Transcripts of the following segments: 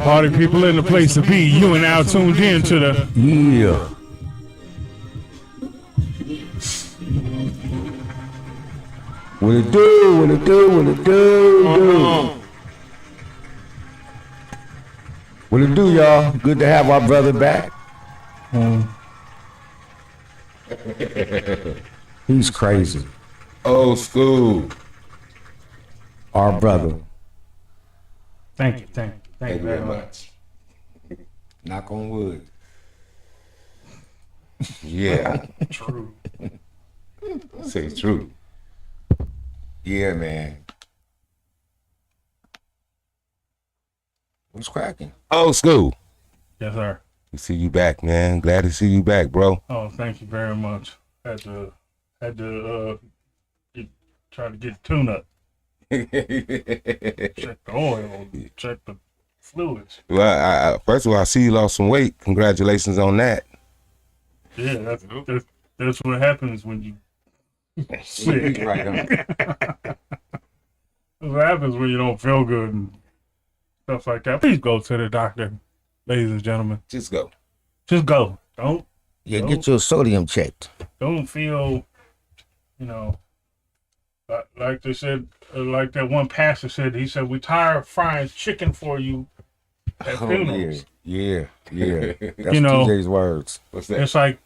Party people in the place to be. You and now tuned in to the Yeah. What it do? What it do? What it do? What it do, y'all? Good to have our brother back. He's crazy. Old school. Our brother. Thank you very much. Knock on wood. Yeah. True. Say true. Yeah, man. What's cracking? Old school. Yes, sir. We see you back, man. Glad to see you back, bro. Oh, thank you very much. Had to try to get the tune up. Check the oil, check the fluids. Well, first of all, I see you lost some weight. Congratulations on that. Yeah, that's what happens when you sick. Right on. That's what happens when you don't feel good and stuff like that. Please go to the doctor, ladies and gentlemen. Just go. Just go. Don't Get your sodium checked. don't feel, like they said, like that one pastor said. He said, "We tired of frying chicken for you at funerals." Yeah. That's TJ's words. What's that? It's like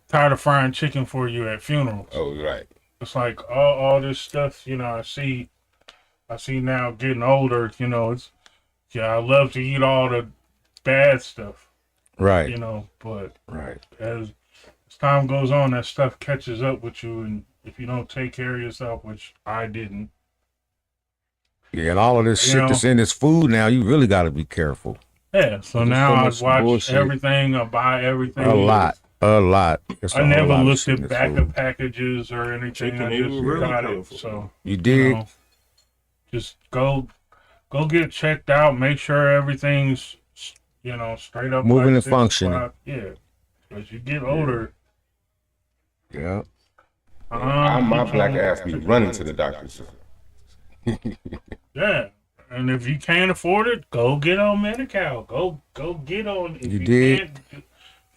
tired of frying chicken for you at funerals. Oh, right. It's like all this stuff, I see now getting older, I love to eat all the bad stuff, Right. But Right. as time goes on, that stuff catches up with you, and if you don't take care of yourself, which I didn't. Yeah, and all of this shit that's in this food now, you really got to be careful. Yeah, so now I watch bullshit. everything, I buy everything. A lot. It's I a never whole lot of looked shit in at this back food. of packages or anything. Chicken I even just really got it. colorful. So You dig? just go get checked out. Make sure everything's straight up, Moving like and 6 functioning. o'clock. Yeah, as you get older, Yeah. My black ass be running to the doctor's. yeah. And if you can't afford it, go get on Medi-Cal. Go get on. If You dig? If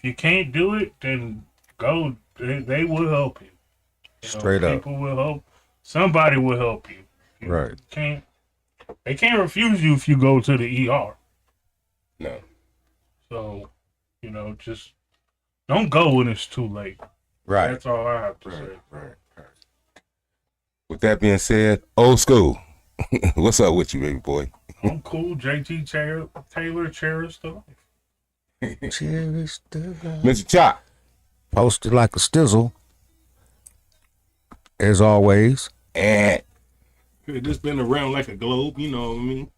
you can't do it, then go. They will help you. Straight up. People will help. Somebody will help you. You Right. They can't refuse you if you go to the ER. No. So, just don't go when it's too late. Right. That's all I have to say. Right. With that being said, old school. What's up with you, baby boy? I'm cool. JT Taylor, Cherish the life. Cherish the life. Mr. Chop. Posted like a stizzle. As always. And This been around like a globe, you know what I mean?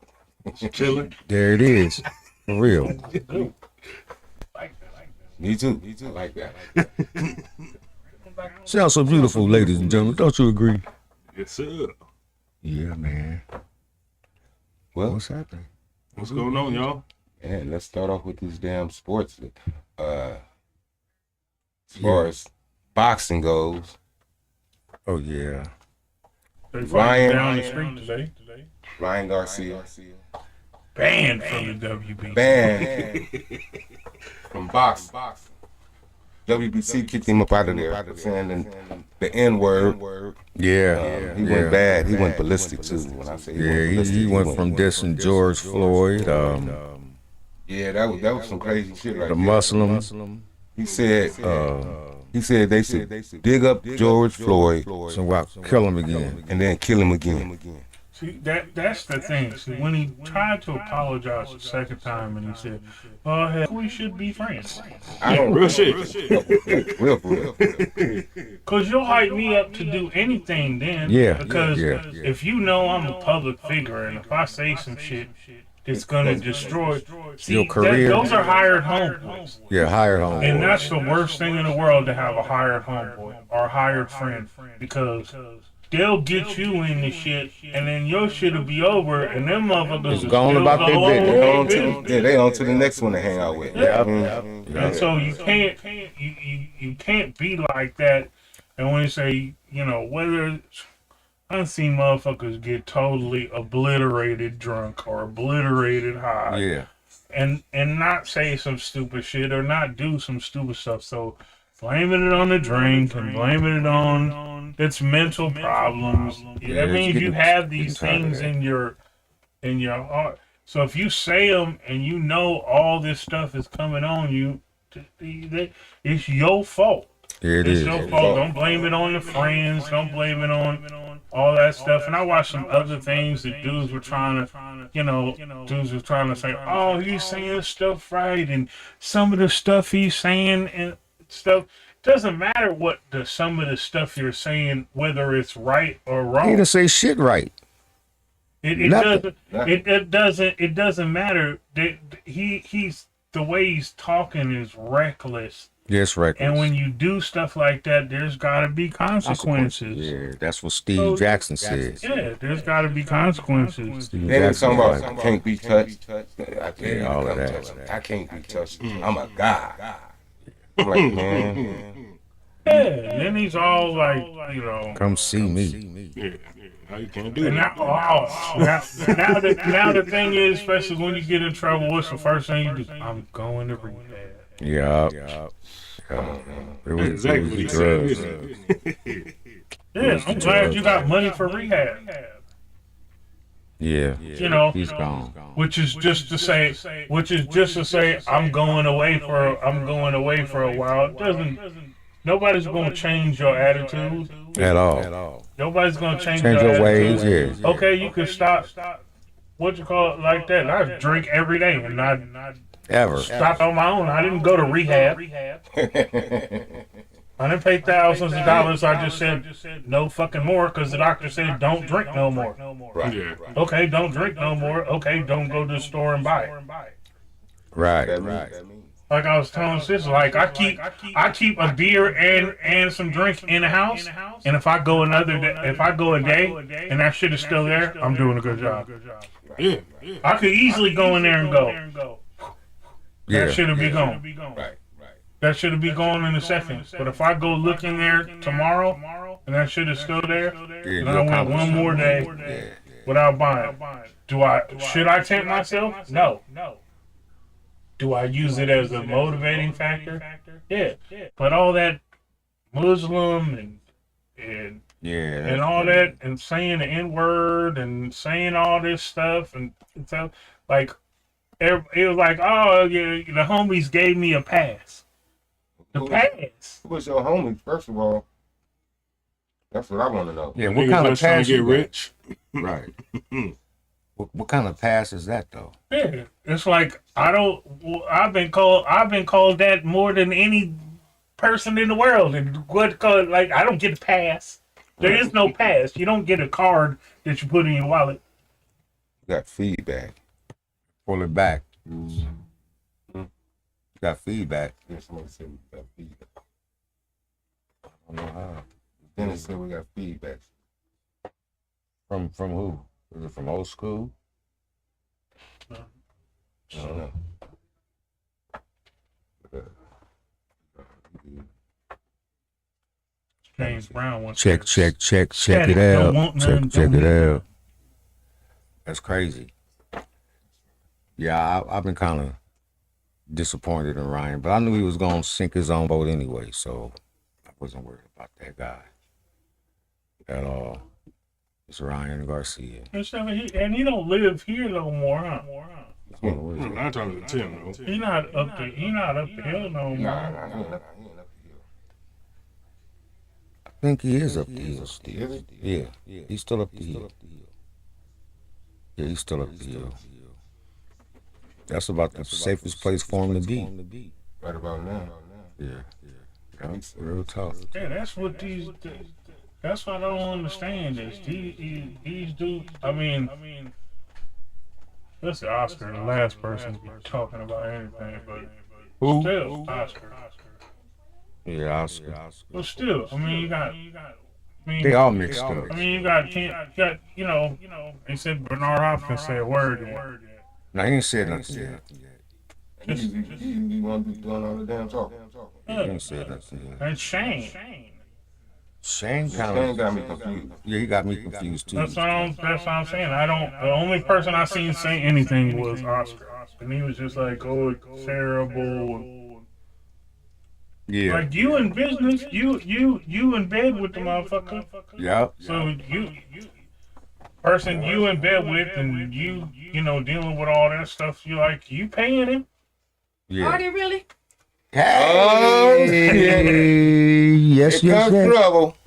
It's chilling. There it is. For real. Like that. me too. Like that. Sounds so beautiful, ladies and gentlemen. Don't you agree? Yes, sir. Yeah, man. Well, What's happening? What's going on, y'all? and let's start off with these damn sports. As far as boxing goes, Oh, yeah. They Ryan- down the street today. Ryan Garcia Banned from the WBC. banned from boxing. WBC kicked him up out of there for saying the N word. Yeah. He went bad. He went ballistic too. When I say Yeah, ballistic, he went from dissing George Floyd, Yeah, that was some crazy shit right the there. Muslim. He said they should dig up George Floyd So wow, kill him again. and then kill him again. See, that's the thing. See, when he tried to apologize the second time and he said, "Oh, heck, we should be friends," I don't Real shit. real for real. because you'll hype me up to do anything then. Yeah, Because yeah. if you know I'm a public figure and if I say some shit, it's gonna destroy Your career. those are hired homeboys. Yeah, hired home. And that's the worst thing in the world, to have a hired homeboy or a hired friend, because they'll get you in the shit, and then your shit will be over, and them motherfuckers It's will gone still about their go on business. with They their on business. to they on to the next one to hang out with. Yeah. Mhm. And so you can't be like that. And when you say, whether it's, I've seen motherfuckers get totally obliterated drunk or obliterated high. Yeah. and not say some stupid shit or not do some stupid stuff. So blaming it on the drink and blaming it on its mental problems. Yeah, That means you have these things in your heart. So if you say them and you know all this stuff is coming on you, it's your fault. It It's is. your fault. Don't blame it on the friends. Don't blame it on all that stuff. And I watched some other things that dudes were trying to, dudes were trying to say, oh, he's saying stuff right, and some of the stuff he's saying and stuff. Doesn't matter what some of the stuff you're saying, whether it's right or He wrong. didn't say shit right. It doesn't matter. He's the way he's talking is reckless. Yes, right. And when you do stuff like that, there's got to be consequences. Yeah, that's what Steve Jackson said. Yeah, there's got to be consequences. Steve Then it's Jackson talking was about like, I can't be touched. all of that. I can't be touched. I'm a guy. I'm like, man. Yeah, and then he's all like, come see me. Yeah. How you can't do and that? now the thing is, especially when you get in trouble, what's the first thing you do? I'm going to rehab. Yeah. It was Exactly what he drugs. said. Yeah, I'm glad you got money for rehab. Yeah. He's gone. Which is just to say, I'm going away for a while. It doesn't. Nobody's gonna change your attitude At all. Nobody's gonna change Change your ways, attitude. yeah. Okay, you can stop. What you call it like that? I drink every day and I Ever. stopped on my own. I didn't go to rehab. I didn't pay thousands of dollars. I just said no fucking more because the doctor said don't drink no more. Right. Yeah. Okay, don't drink no more. Okay, don't go to the store and buy it. Right. Like I was telling sis, like I keep a beer and some drink in the house, and if I go a day and that shit is still there, I'm doing a good job. Yeah. I could easily go in there and go. Yeah. That should be gone. Right. That should be gone in a second. But if I go look in there tomorrow and that shit is still there, and I went one more day without buying, should I tempt myself? No. Do I use it as a motivating factor? Yeah. But all that Muslim and all that and saying the N-word and saying all this stuff and stuff, like it was like, oh yeah, the homies gave me a pass. The pass. Who was your homie, first of all? That's what I want to know. Yeah, what kind of trying pass to get you got? rich? Right. What kind of pass is that though? Yeah, it's like I've been called that more than any person in the world. And I don't get a pass. There is no pass. You don't get a card that you put in your wallet. You got feedback. Pull it back. Got feedback. Yes, somebody said we got feedback. I don't know how. Then it said we got feedback. From who? Is it from old school? I don't know. James Brown wants Check it don't out. want none, Check don't it need out. That's crazy. Yeah, I've been kind of disappointed in Ryan, but I knew he was going to sink his own boat anyway, so I wasn't worried about that guy at all. It's Ryan Garcia. And he don't live here no more, huh? I'm talking to Tim, though. He not up the hill no more. Nah, he ain't up here. I think he is up the hill still. Is Yeah, he's still up the hill. Yeah, he's still up the hill. That's about the safest place for him to be. Right about now. Yeah, real tough. Yeah, that's what that's what I don't understand is these dudes. I mean, listen, Oscar, the last person to be talking about anything, but Who? still, Oscar. Yeah, Oscar. But still, I mean, you got. They all mixed up. I mean, you got, they said Bernard Hopkins said a word. No, he ain't said nothing yet. He want to be doing all the damn talking. He ain't said nothing yet. And Shane. Shane Shane got me confused. Yeah, he got me confused too. That's what I'm saying. The only person I seen say anything was Oscar. and he was just like, "Oh, it's terrible." Yeah. Like you in business, you in bed with the motherfucker. Yep. So you person you in bed with, and you know dealing with all that stuff. You paying him. Yeah. Are they really? Hey, yes, Here yes, comes yes. trouble.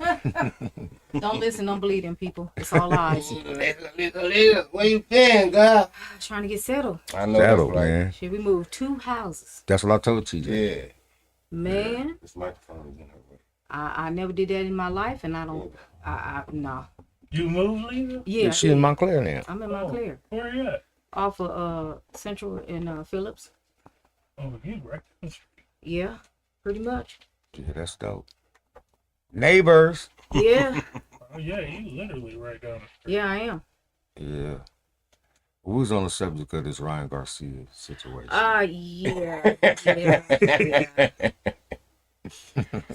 Don't listen, don't believe them people. It's all lies. Where you been, girl? Trying to get settled. I know Settled, that's right. man. Should we move 2 houses? That's what I told TJ. Yeah. Man, This microphone is in her way. I never did that in my life, and I don't. No. You move, Lisa? Yeah, She in Montclair now. I'm in Montclair, Where you at? off of Central and Phillips. Oh, you right. down the street. Yeah, pretty much. Yeah, that's dope. Neighbors. Yeah, Oh yeah, you literally right down the street. yeah, I am. Yeah. We was on the subject of this Ryan Garcia situation. Yeah.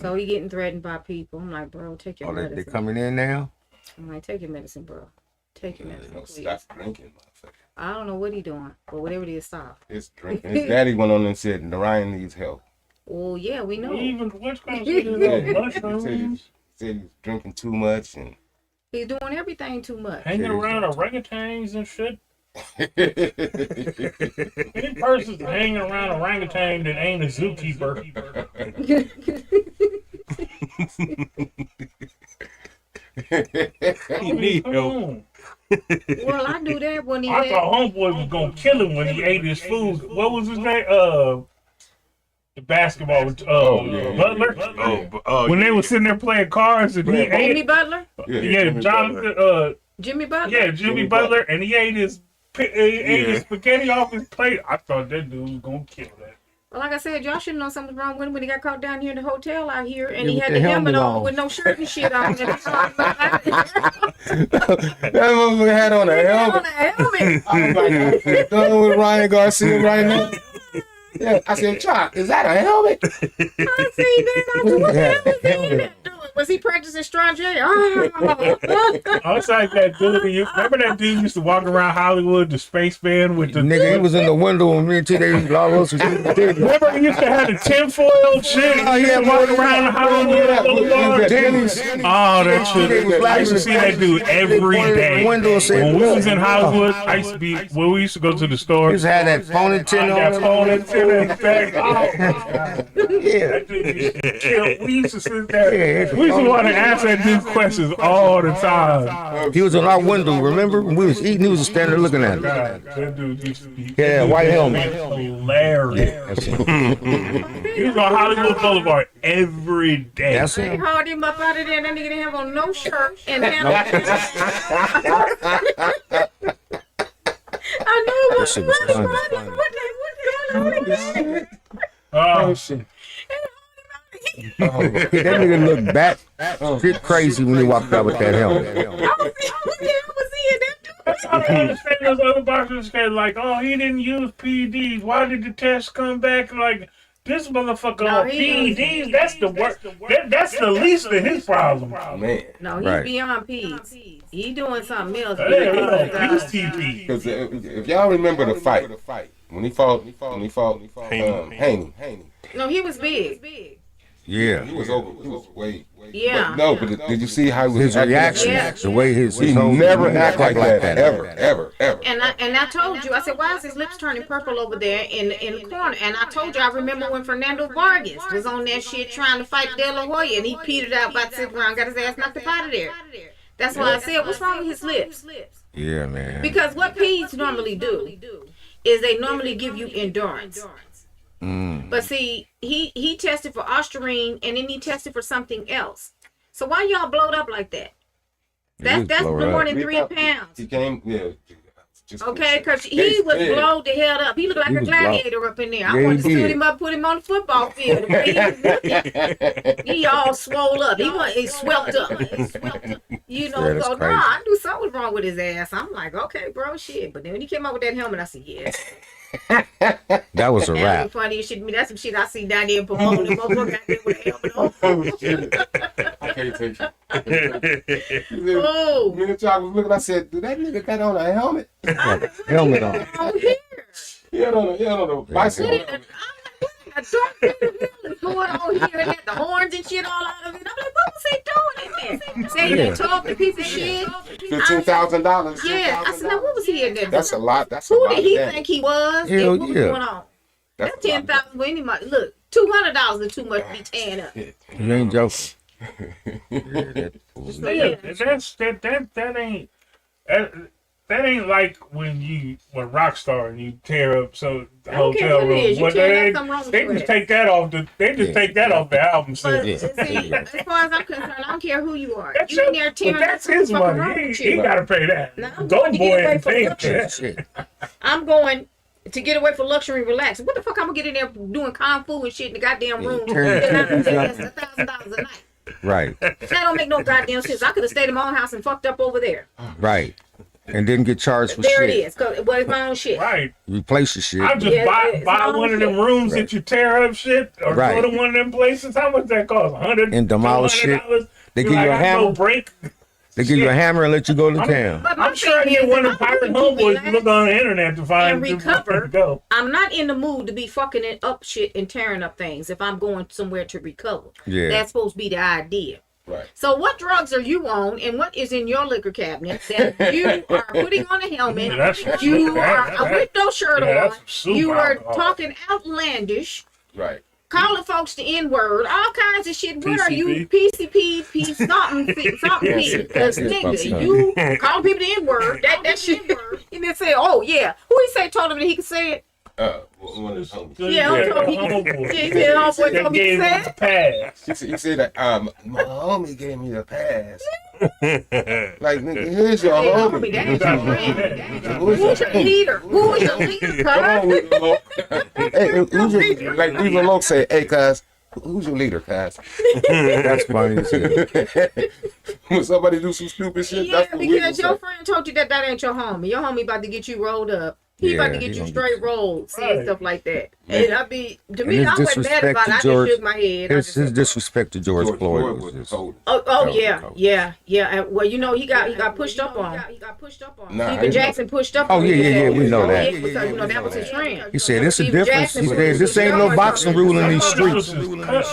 So he getting threatened by people. I'm like, bro, take your Oh, they medicine. coming in now? I'm like, take your medicine, bro. Take your medicine, Don't please. stop drinking, motherfucker. I don't know what he doing, but whatever it is, stop. His daddy went on and said, Ryan needs help. Well, yeah, we know. Even what's going Yeah, on? he said Mushrooms, he's drinking too much and He's doing everything too much. hanging around orangutans and shit. Any person's hanging around orangutan that ain't a zookeeper. He need Come help. on. Well, I knew that when he I had. thought homeboy was gonna kill him when he ate his food. What was his name? The basketball with Butler. When they were sitting there playing cards and he Jimmy ate. Butler? Yeah, Jonathan. Jimmy Butler? Yeah, Jimmy Butler, and he ate his his spaghetti off his plate. I thought that dude was gonna kill that. Well, like I said, y'all should know something wrong with him when he got caught down here in the hotel out here, and Yeah, he with had the the helmet helmet on on. with no shirt and shit on. that motherfucker had on a helmet. I was like, I'm done with Ryan Garcia right now. Yeah, I said, Chuck, is that a helmet? I see that. I said, what the hell was he in there doing? Was he practicing strange? I was like that dude. Remember that dude used to walk around Hollywood, the spaceman with the Nigga, he was in the window and me and TJ Lawless was in the theater. Remember he used to have the tinfoil shit? Oh, yeah, walking around Hollywood Boulevard. Denny's. Oh, that shit. I used to see that dude every day. Window said, When we was in Hollywood, I used to be when we used to go to the store. He just had that ponytail That on. ponytail in the back. Oh, Yeah. that dude used to kill. We used to sit there. Yeah, We used to want to ask that dude questions all the time. He was in our window, remember? When we was eating, he was just standing there looking at us. God, that dude used to be. Yeah, white helmet. Hilarious. He was on Hollywood Boulevard every day. That's They him. hauled him up out of there, and that nigga didn't have on no shirt and I know That what shit was funny. what's going on. Oh, shit. That nigga looked back shit crazy when he walked out with that helmet. I was what the hell was he in there doing? I don't understand those other boxers say like, oh, he didn't use PEDs. Why did the test come back like this motherfucker No, on he- PEDs? That's the worst. That's the least of his problem. Man. No, he's Right. beyond peace. He doing something else. Hey, he on peace TP. Because if y'all remember the fight, when he fought Haney, No, he was big. Yeah. he was over. He was way. Yeah. But no, but did you see how he was His acting? reaction, Yeah. the way his He whole- never act like that. Ever. And I told you, I said, why is his lips turning purple over there in the corner? And I told you, I remember when Fernando Vargas was on that shit trying to fight De La Hoya, and he petered out about 6 rounds, got his ass knocked up out of there. That's why I said, what's wrong with his lips? Yeah, man. Because what PEDs normally do is they normally give you endurance. But see, he tested for ostarine, and then he tested for something else. So why y'all blowed up like that? That's blowed more up. than 3 pounds. He came, just Okay, because he was blowed the hell up. He looked like He a was gladiator up in there. I Yeah, wanted to he suit did. him up, put him on the football field. He all swole up. He swelled up. You know, Yeah, that's so crazy. I knew something was wrong with his ass. I'm like, okay, bro, shit. But then when he came out with that helmet, I said, yes. That was a That wrap. was funny as shit to me. That's some shit I see down there in Pomona. The motherfucker out there with a helmet on. I can't take you. Oh, Me and Chuck was looking, I said, "Did that nigga got on a helmet?" Helmet on. on here. Yeah, no, bicycle. A dark is going on here and had the horns and shit all out of it. I'm like, what was he doing in there? Saying Yeah. that talk to people shit. $15,000. Yeah, I said, now what was he in there? That's a lot. That's a Who lot. did he of think he was? Hell And what was yeah. going on? That's That 10,000 for anybody. Look, $200 is too much to be tearing up. You ain't joking. Yeah, that ain't that ain't like when Rockstar and you tear up the don't care hotel what it is, room. you What tear up, something wrong with they your just ass. take that off the album. But CD. see, as far as I'm concerned, I don't care who you are. That's You in there but tearing that's up, his what's fucking wrong money. with He you? got to pay that. Now, I'm Go going to get boy away and from pay luxury. that. Shit. I'm going to get away from luxury and relax. What the fuck I'm gonna get in there doing kung fu and shit in the goddamn room? turn- That's $1,000 a night. Right, That don't make no goddamn sense. I could have stayed in my own house and fucked up over there. right. And didn't get charged for There shit. it is. Well, it's my own shit. Right. Replace your shit. I just Yeah, buy it's my one own of them shit. rooms Right. that you tear up shit, or Right. go to one of them places. How much that cost? $100 And demolish shit. $200? They give Like, you a I go hammer. break. They give you a hammer and let you go to town. But my I'm sure I thing get is, one if of the I'm pirate looking to homeboys to relax look on the internet to find and recover, go. I'm not in the mood to be fucking it up shit and tearing up things if I'm going somewhere to recover. Yeah. That's supposed to be the idea. Right. So what drugs are you on and what is in your liquor cabinet that you are putting on a helmet? Yeah, that's- You that- are with no shirt yeah, on. that's super You are alcohol. talking outlandish, Right. calling folks the N-word, all kinds of shit. What are you? PCP? PCP, something, something. Yes, Because yes, nigga, yes. you calling people the N-word, that shit. And then say, oh yeah, who he say told him that he could say it? One of his homies. Yeah, I'm talking- homeboy. Yeah, he said, homeboy That told me to gave say him it. the pass. He said that my homie gave me the pass. Like, nigga, here's your Hey, homie. homie, that ain't your friend. Who's Who's your leader? Who is your leader, Come on, cuz? Weaver Loke. Hey, who's your, like Weaver Loke say, hey, cuz, who's your leader, cuz? That's funny as hell. When somebody do some stupid shit, Yeah, that's what Weaver because your say. friend told you that ain't your homie. Your homie about to get you rolled up. He about to Yeah, get he you gonna straight get you. rolled, see, and Right. stuff like that. And I be, to me, his I wasn't mad disrespect about it. to I George- just shook my head. I His, just his said, disrespect to George Floyd was was just, cold. oh That yeah, was yeah. And, well, you know, he got pushed up on. Nah, I Stephen ain't Jackson pushed up Oh, on yeah, him. yeah, we know that. Yeah, because, you know, that was his friend. he said, it's a Stephen difference. Jackson He was said, this ain't no young boxing something. rule in these streets.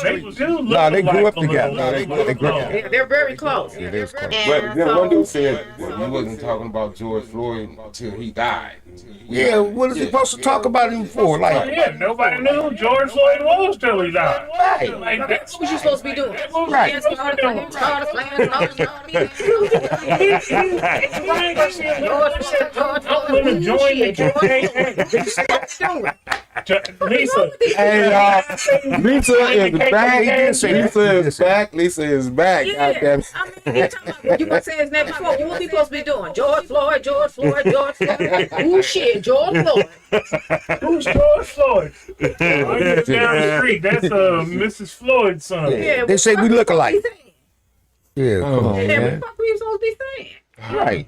They do look Nah, they grew alike up a together. little. Nah, they grew up. Yeah, they're very close. Yeah, they was close. But then so- one dude said well, you wasn't talking about George Floyd until he died. Yeah, what is he supposed to talk about him for? Like, Yeah, nobody knew who George Floyd was till he died. Right. Like, that's What you supposed to be doing? Right. Lisa. Hey, Lisa is back. He did say that. Lisa is back. Lisa is back. Goddamn. You were saying his name before. What was he supposed to be doing? George Floyd, George Floyd, George Floyd. Who shit? George Floyd. Who's George Floyd? Right here down the street. That's Mrs. Floyd's son. Yeah, They say we look alike. Yeah, come on, Yeah, what the man. fuck were you supposed to be saying? Right.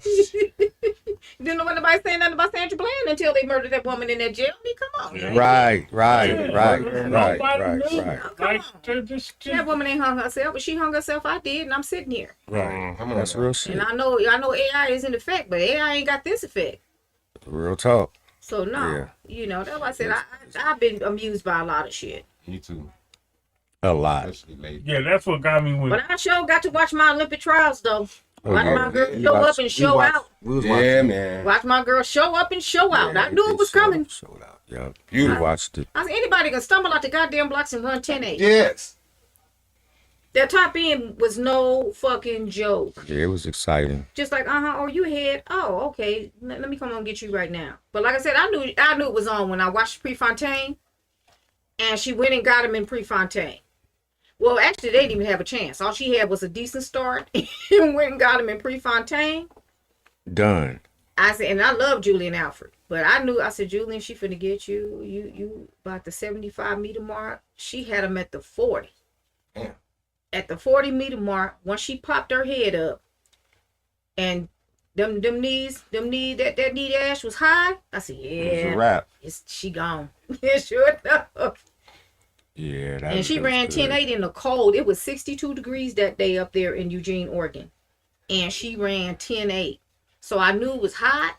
Didn't know nobody saying nothing about Sandra Bland until they murdered that woman in that jail. I mean, come on. man. Right. Like, That woman ain't hung herself, but she hung herself. I did, and I'm sitting here. Right. That's real shit. And I know AI is in effect, but AI ain't got this effect. Real talk. So no, Yeah. you know that's why I said I've been amused by a lot of shit. Me too. A lot. Especially late. yeah, that's what got me with. But I sure got to watch my Olympic trials though. Oh, Watch yeah. my girl We show watched- up and we show watched- out. We was Yeah, watching. man. Watch my girl show up and show out. Yeah, I knew they it was showed coming. up, showed out. Yeah. Beautiful. We watched it. I said anybody can stumble out the goddamn blocks and run 10-8. Yes. Their top end was no fucking joke. Yeah, it was exciting. Just like, oh, you ahead. Oh, okay. Let me come on and get you right now. But like I said, I knew it was on when I watched Prefontaine, and she went and got him in Prefontaine. Well, actually, they didn't even have a chance. All she had was a decent start, and went and got him in Prefontaine. Done. I said, and I love Julian Alfred, but I said, Julian, she finna get you. You about the 75-meter mark. She had him at the 40. Damn. At the 40-meter mark, once she popped her head up, and them knees, that knee dash was high. I said, It was a yeah, wrap. she gone. Sure enough. Yeah. That And she was ran good. 10-8 in the cold. It was 62 degrees that day up there in Eugene, Oregon. And she ran 10-8. So I knew it was hot.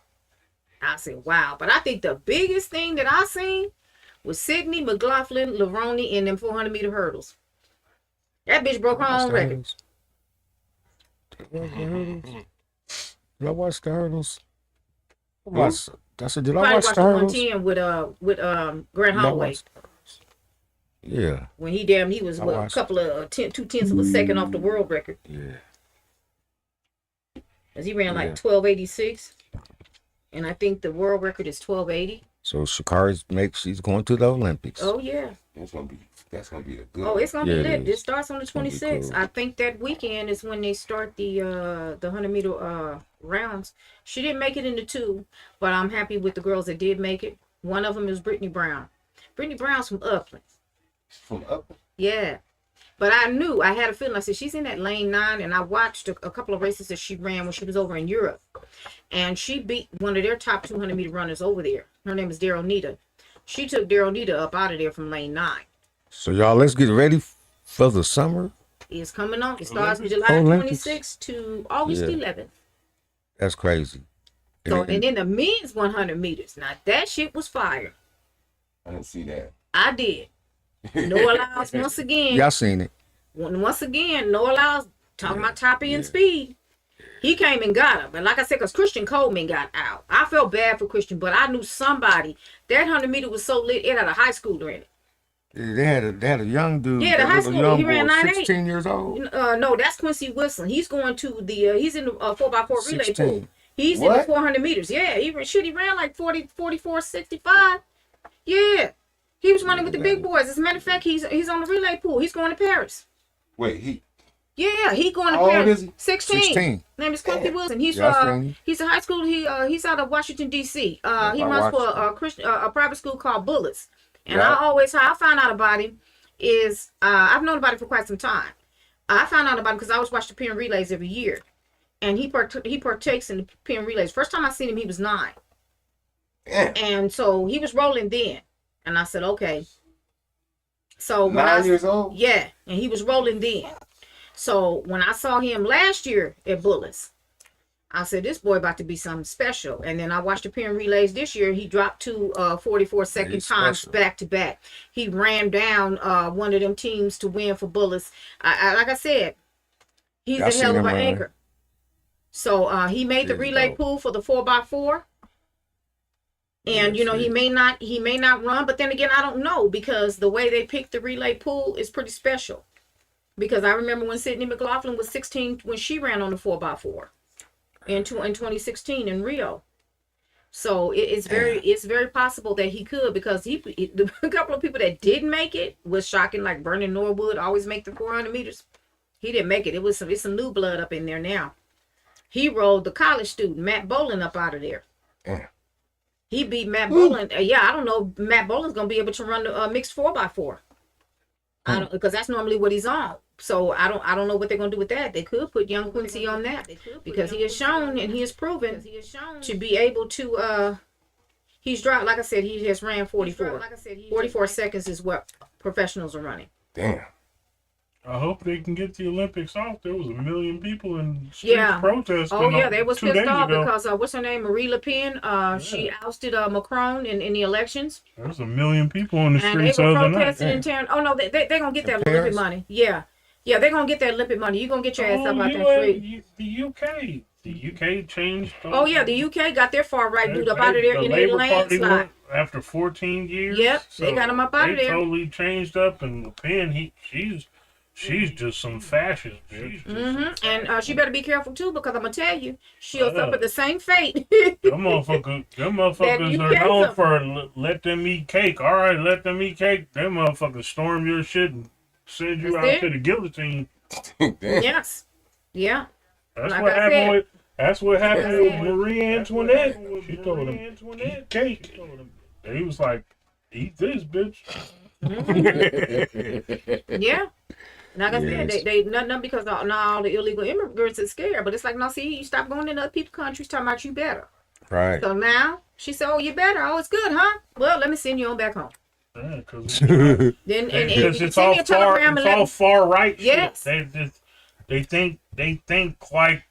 I said, wow. But I think the biggest thing that I seen was Sydney McLaughlin Levrone in them 400-meter hurdles. That bitch broke her own record. Did I watch the hurdles? Who? I said, did I Probably watch watched the the hurdles? 110 with Grant Did I Holloway. watch the hurdles? Yeah, When he was I what, a watched couple of 2/10 of a second off the world record. yeah. As he ran like Yeah. 12:86. And I think the world record is 12:80. So she's going to the Olympics. Oh yeah. That's gonna be a good. Oh, it's gonna Yeah, be it lit. is. It starts on the gonna be 26th. cool. I think that weekend is when they start the 100-meter rounds. She didn't make it in the 2, but I'm happy with the girls that did make it. One of them is Brittany Brown. Brittany Brown's from Upland. from up. Yeah. But I had a feeling. I said, she's in that lane 9, and I watched a couple of races that she ran when she was over in Europe. And she beat one of their top 200-meter runners over there. Her name is Daryl Nita. She took Daryl Nita up out of there from lane 9. So y'all, let's get ready for the summer. It's coming on. It starts Olympics? July Olympics. 26th to August Yeah. 11th. That's crazy. So, And- and then the men's 100 meters. Now, that shit was fire. I didn't see that. I did. Noah Lyles, once again. y'all seen it? Once again, Noah Lyles, talking about top end Yeah. speed. He came and got him. But like I said, because Christian Coleman got out. I felt bad for Christian, but I knew somebody. That 100 meter was so lit, it had a high schooler in it. They had a young dude. Yeah, the that high little schooler, young he ran boy, 9.8. 16 years old. No, that's Quincy Wilson. He's going to the, he's in the 4x4 relay 16. pool. He's in What? the 400 meters. Yeah, he ran like 44.65. Yeah. He was running with the big boys. As a matter of fact, he's on the relay pool. He's going to Paris. Wait, Yeah, he going to How old Paris. is he? 16. 16. Name is Quincy Wilson. He's Yeah, I seen him. he's a high school. He's out of Washington D.C. He I runs for watched a private school called Bullets. And Yeah. how I found out about him is I've known about him for quite some time. I found out about him because I always watch the Penn relays every year, and he partakes in the Penn relays. First time I seen him, he was 9, damn. and so he was rolling then, and I said okay. So when 9 years old. yeah, and he was rolling then. So when I saw him last year at Bullets, I said, this boy about to be something special. And then I watched the Penn relays this year. He dropped 2 44-second He's times special. back to back. He ran down one of them teams to win for Bullets. Like I said, he's I a seen hell of him an run. anchor. So he made the He's relay dope. pool for the 4x4. And Yes, he may not run, but then again, I don't know, because the way they picked the relay pool is pretty special. Because I remember when Sydney McLaughlin was 16 when she ran on the 4x4 in 2016 in Rio. So it's very possible that he could, because a couple of people that didn't make it was shocking, like Vernon Norwood always make the 400 meters. He didn't make it. It's some new blood up in there now. He rolled the college student Matt Bolin up out of there. Damn. He beat Matt Bolin. I don't know if Matt Bolin's gonna be able to run the mixed 4x4. I don't, because that's normally what he's on. So I don't know what they're gonna do with that. They could put young Quincy on that, because he has shown and he has proven to be able to. He's dropped, like I said, he has ran 44. 44 seconds is what professionals are running. Damn. I hope they can get the Olympics off. There was 1 million people in streets Yeah. protesting. Oh yeah, they was 2 pissed days off ago. because what's her name, Marie Le Pen. She ousted Macron in the elections. There was 1 million people in the And they streets were the other night. protesting and tearing. Oh no, they're gonna get that In Paris? Olympic money. Yeah, they're gonna get that Olympic money. You're gonna get your ass up out that street. The UK. The UK changed. Oh yeah, the UK got their far right dude up out of there the in a Labour Party landslide. went after 14 years. Yep, they got him up out of They there. totally changed up, and Le Pen, she's just some fascist bitch. And she better be careful too, because I'm gonna tell you, she'll Yeah. suffer the same fate. Them motherfuckers you are can't known suffer. for let them eat cake. All right, let them eat cake. Them motherfuckers storm your shit and send you That's out it. to the guillotine. Damn. Yes, yeah. That's Like what I happened said. with. That's what happened That's with it. Marie Antoinette. She told him eat cake. And he was like, "Eat this, bitch." Yeah. Like I said, Yes. they nothing because all the illegal immigrants are scared. But it's like, no, see, you stop going into other people's countries talking about you better. Right. So now she said, oh, you better. Oh, it's good, huh? Well, let me send you on back home. Yeah, because Then and it's send all me a telegram and let me- far right. Yes. Shit. They think like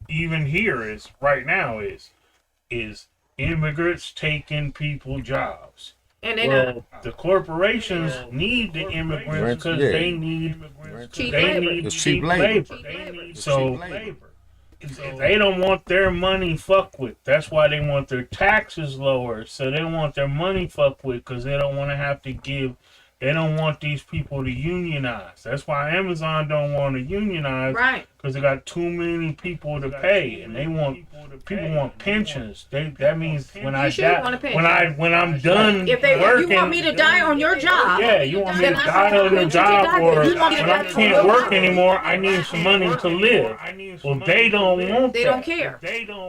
even here is right now is immigrants taking people jobs. And they not The corporations need the immigrants because Yeah. they need cheap they labor. need It's cheap cheap labor. labor. So they don't want their money fucked with. That's why they want their taxes lower. So they want their money fucked with because they don't want to have to give. They don't want these people to unionize. That's why Amazon don't want to unionize. Right. Because they got too many people to pay, and they want people want pensions. That means when I should die, want a pension. when I'm done If working, you want me to die on your job, yeah, you want me to then I die should on your want you to job, die, or but you want me to when I die can't on your work job. anymore, I need some money to live. Well, they don't want They that. don't care.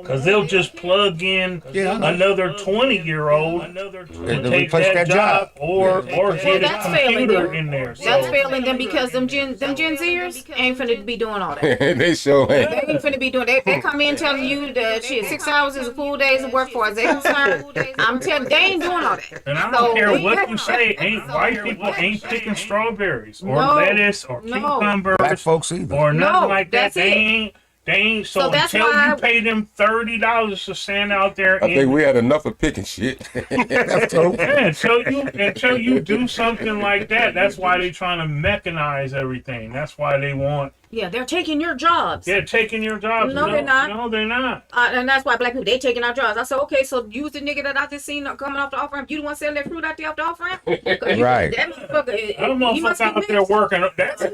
Because they'll just plug in Yeah, I know. another 20-year-old And to to take replace that that job, job. or get a that's failing computer them. in there. That's So, failing them because them Gen Zers ain't finna be doing all that. They sure ain't. They ain't finna be doing. They come in telling you that shit 6 hours is a full day's of work for us. They concerned. I'm telling, they ain't doing all that. and I So- don't care what you say. Ain't white people ain't picking strawberries or No, lettuce or no. cucumbers Black folks either. or nothing No, like that. that's They it. ain't. They ain't. So that's until why- you pay them $30 to stand out there, I think and we had enough of picking shit. yeah, until you do something like that, that's why they trying to mechanize everything. That's why they want. Yeah, they're taking your jobs. They're taking your jobs. No, they're not. No, they're not. And that's why black people, they taking our jobs. I said, okay, so you was the nigga that I just seen coming off the off ramp. You the one selling that fruit out there off the off ramp? Right. That motherfucker, Them he must motherfuckers be out there mixed. working.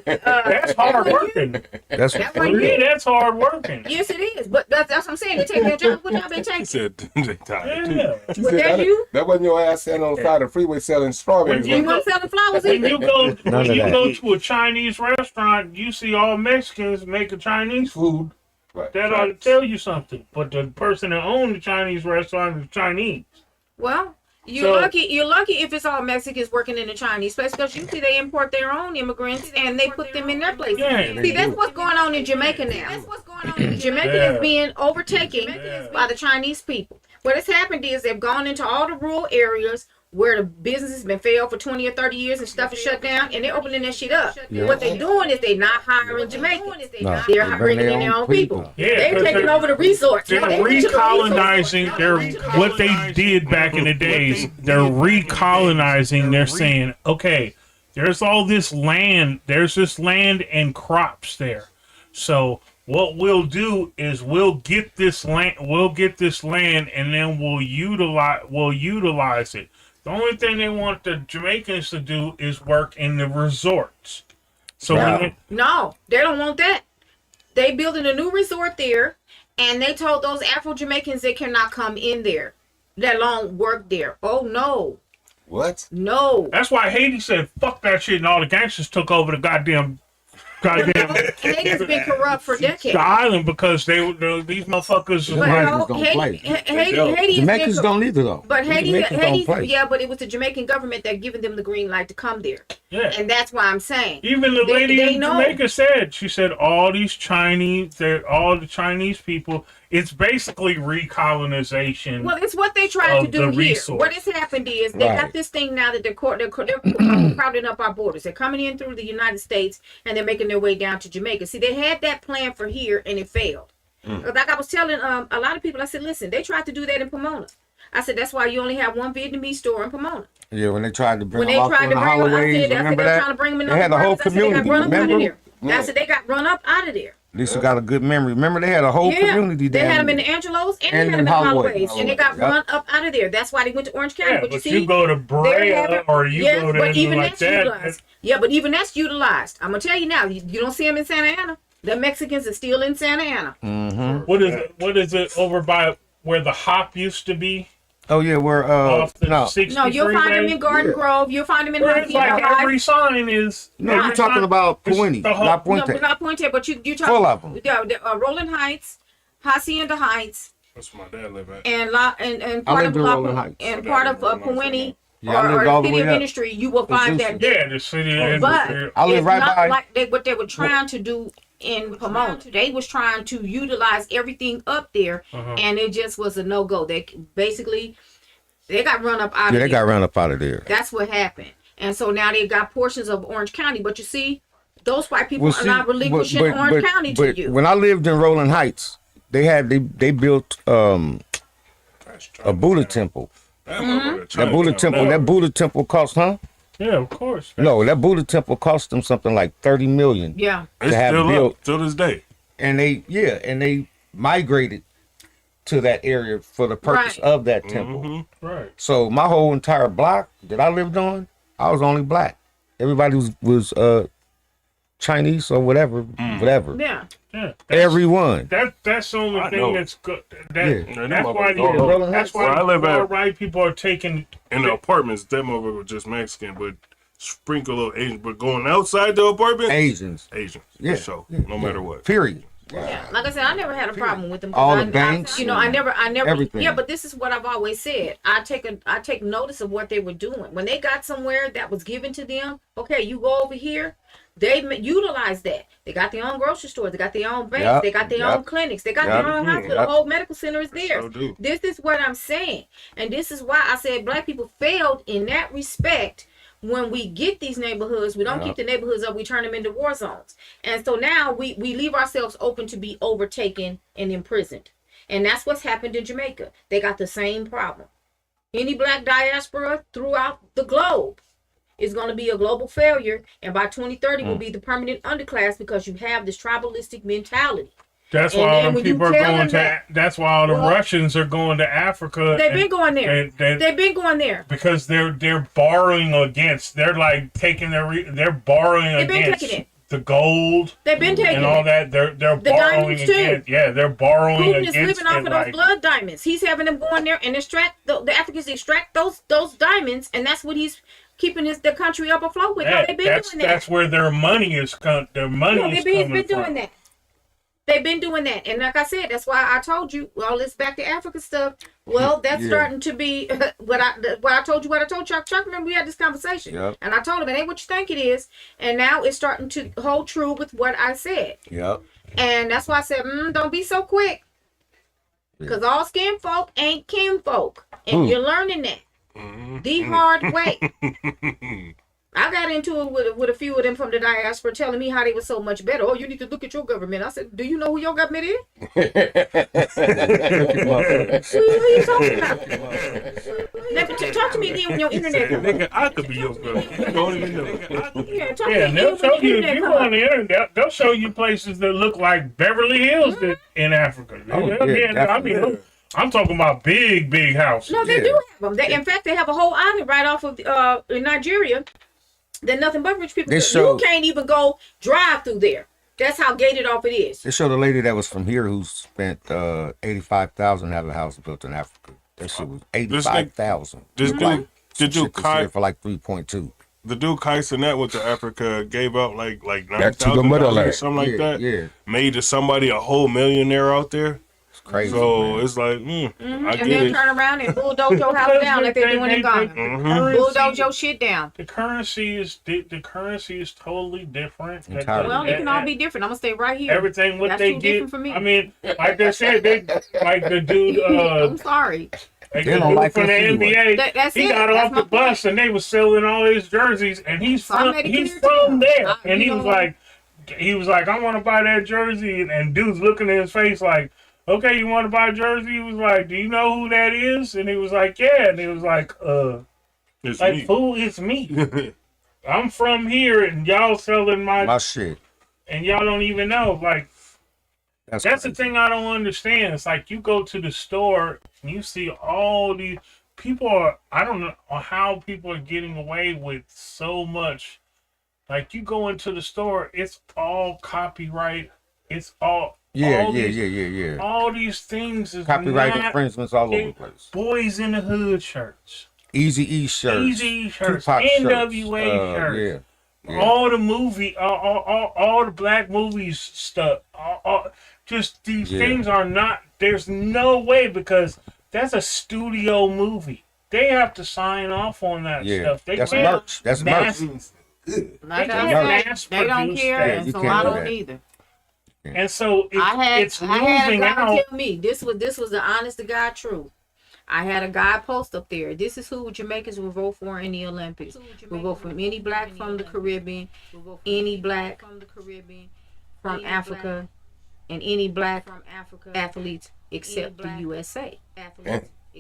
That's hard working. That's That's For what me, you- that's hard working. Yes, it is. But that's what I'm saying. They taking their job. What job they He taking? said they tired too. Yeah. She Was said, that you? That wasn't your ass standing on the side of the freeway selling strawberries. When You want to sell the flowers When either? you go, None when of you that. go to a Chinese restaurant, you see all Mexicans making Chinese food. Right. That ought to tell you something. But the person that owns the Chinese restaurant is Chinese. Well, you're So- lucky. You're lucky if it's all Mexicans working in the Chinese place because usually they import their own immigrants and they put them in their places. Yeah, See, that's what's going on in Jamaica now. Jamaica Yeah. is being overtaken Yeah. by the Chinese people. What has happened is they've gone into all the rural areas where the business has been failed for 20 or 30 years and stuff is shut down, and they're opening that shit up. Yeah. What they're doing is they're not hiring Jamaicans. No, They're they bring bringing their in their own own people. people. Yeah, They're 'cause taking over the resorts. They're No, they went to the recolonizing. What they did back in the days. They're recolonizing. They're saying, okay, there's all this land. There's this land and crops there. So what we'll do is we'll get this land. And then we'll utilize it. The only thing they want the Jamaicans to do is work in the resorts. So when Wow. they, No, they don't want that. They building a new resort there, and they told those Afro Jamaicans they cannot come in there. That long work there. Oh no, What? no. that's why Haiti said, "Fuck that shit," and all the gangsters took over the goddamn Haiti's been corrupt for decades. the island because these motherfuckers. But But Jamaicans no, don't Haiti, play. Haiti Jamaicans don't either though. But Jamaicans don't play. yeah, but it was the Jamaican government that giving them the green light to come there, Yeah. and that's why I'm saying. Even the lady they in know. Jamaica said, she said, all the Chinese people, it's basically recolonization. Well, it's what they tried to Of do the here. resource. What has happened is they Right. got this thing now that they're crowding up our borders. They're coming in through the United States and they're making their way down to Jamaica. See, they had that plan for here and it failed. Like I was telling a lot of people, I said, listen, they tried to do that in Pomona. I said, that's why you only have one Vietnamese store in Pomona. Yeah, when they tried to bring When they them out tried on to the bring them, I holidays, said, remember they're that? trying to bring them in They had the whole community, They got run up out of remember? there. I said, they got run up out of there. Lisa got a good memory. Remember they had a whole community they down had them in there. the Angelos and, And they had them in in Holloway. Holloways, and they got Yep. run up out of there. That's why they went to Orange County. Yeah, but but you see, you go to Brea having- or you yes, go to but anything even like that's that. utilized. Yeah, but even that's utilized. I'm gonna tell you now. You don't see them in Santa Ana. The Mexicans are still in Santa Ana. Mm-hmm. What is it over by where the hop used to be? Oh yeah, we're Off the no. 60 No, you'll find them in Garden Yeah. Grove. You'll find them in Where it's like Hacienda every sign is. No, every you're talking sign- about it's Puente, the whole- not No, Puente. but not Puente, but you Full of talking. 'em. Yeah, Rolling Heights, Hacienda Heights, That's where my dad live at. and I part lived of in Rolling Heights. and part of Puente Yeah, I lived or all the City way of up. Industry. You will find that there. Yeah, the city. But I live it's right not by- like what they were trying to do in Pomona. They was trying to utilize everything up there, and it just was a no go. They basically they got run up out of Yeah, there. they got run up out of there. That's what happened, and so now they got portions of Orange County. But you see, those white people Well, are see, not relinquishing Orange County to but you. when I lived in Rolling Heights, they built a Buddha temple. That That Buddha temple cost, huh? Yeah, of course. No, that Buddha temple cost them something like 30 million. Yeah. It's have still built- up till this day. And they migrated to that area for the purpose Right. of that temple. Right. So my whole entire block that I lived on, I was only black. Everybody was Chinese or whatever. Yeah. Yeah. Everyone. That's the only I thing know. that's good. Yeah. That's why that's Where why I live the at- far-right people are taking. In the apartments, them over were just Mexican, but sprinkle of Asian. But going outside the apartment, Asians. Asians. Yeah. So Yeah. no matter what. Period. Yeah, like I said, I never had a problem with them. 'Cause All the I banks you know, I never, everything. Yeah, but this is what I've always said. I take notice of what they were doing when they got somewhere that was given to them. Okay, you go over here. They utilize that. They got their own grocery stores. They got their own banks. Yep, They got their yep. own clinics. They got Yep, their own hospital. yep. The whole medical center is theirs. sure do. This is what I'm saying, and this is why I said black people failed in that respect. When we get these neighborhoods, we don't keep the neighborhoods up. We turn them into war zones, and so now we leave ourselves open to be overtaken and imprisoned. And that's what's happened in Jamaica. They got the same problem. Any black diaspora throughout the globe is going to be a global failure, and by 2030 will be the permanent underclass because you have this tribalistic mentality. That's And why then all them when you people are tell going them to. that- That's why all the Well, Russians are going to Africa. They've been going there. They've been going there. because they're borrowing against. They're like taking they're borrowing They've been against taking it. the gold They've been taking and all it. that. They're borrowing diamonds, too. against. Yeah, they're borrowing Putin is against living off it, of like, those blood diamonds. He's having them go in there and extract the Africans extract those diamonds, and that's what he's keeping the country up afloat with. No, they've been doing that. That's where their money is. Their money No, is they've coming been doing from. that. They've been doing that, and like I said, that's why I told you. Well, it's back to Africa stuff. Well, that's starting to be what I told you. What I told Chuck. Chuck, remember we had this conversation, Yep. and I told him it ain't what you think it is, and now it's starting to hold true with what I said, Yep. and that's why I said, don't be so quick, because all skin folk ain't kin folk, and you're learning that the hard way. I got into it with a few of them from the diaspora telling me how they were so much better. Oh, you need to look at your government. I said, do you know who your government is? Who are you talking about? Talk to me again when your internet comes up. Nigga, I could be your brother. You don't even know. Yeah, talk to me Yeah, again they'll when show your you if internet you come go on up. the internet. They'll show you places that look like Beverly Hills in Africa. Oh, I mean, definitely. I'm talking about big houses. No, they do have them. In fact, they have a whole island right off of in Nigeria that nothing but rich people. They You show- can't even go drive through there. That's how gated off it is. They showed a lady that was from here who spent $85,000 to have a house built in Africa. That shit was $85,000. This dude, the dude Shit that's Kai, here for like 3.2. the dude Kai Sinet went to Africa, gave out like Back to the $9,000 or motherland. something like that. Yeah, Made to somebody a whole millionaire out there. it's crazy. So man. it's like, I And get then it. turn around and bulldoze your house down like they're doing in Ghana. Bulldoze your shit down. The currency is totally different. Entirely. Well, it can all be different. I'm gonna stay right here. Everything what That's they too get. different for me. I mean, like they said, like the dude, I'm sorry. like They the don't dude like from the us anyway. NBA. That's He it. got That's off my the bus and they was selling all his jerseys, and he's So I from made it he's clear to from him. there, and he was like, I want to buy that jersey, and dude's looking at his face like, okay, you want to buy a jersey? He was like, do you know who that is? And he was like, yeah, and he was like, It's like, me. fool, it's me. I'm from here, and y'all selling My shit. and y'all don't even know. Like, that's crazy. the thing I don't understand. It's like you go to the store and you see all these people I don't know how people are getting away with so much. Like, you go into the store, it's all copyright. It's all Yeah. all these things is Copyright not infringements all over the place. Boys in the Hood shirts, Easy E shirts. Easy shirts, Tupac NWA shirts. Yeah. All the movie, all the black movies stuff, just these Yeah. things are not. There's no way, because that's a studio movie. They have to sign off on that Yeah. stuff. They That's can't merch. That's mass- merch. Like They I can't said, mass they don't produce care, that. and You so can't I do don't that. either. And so it's I had a losing guy out. tell me this was the honest to God truth. I had a guy post up there. This is who Jamaicans will vote for in the Olympics. We'll vote for any black from the Caribbean, any black from Africa, and any black athletes except the USA.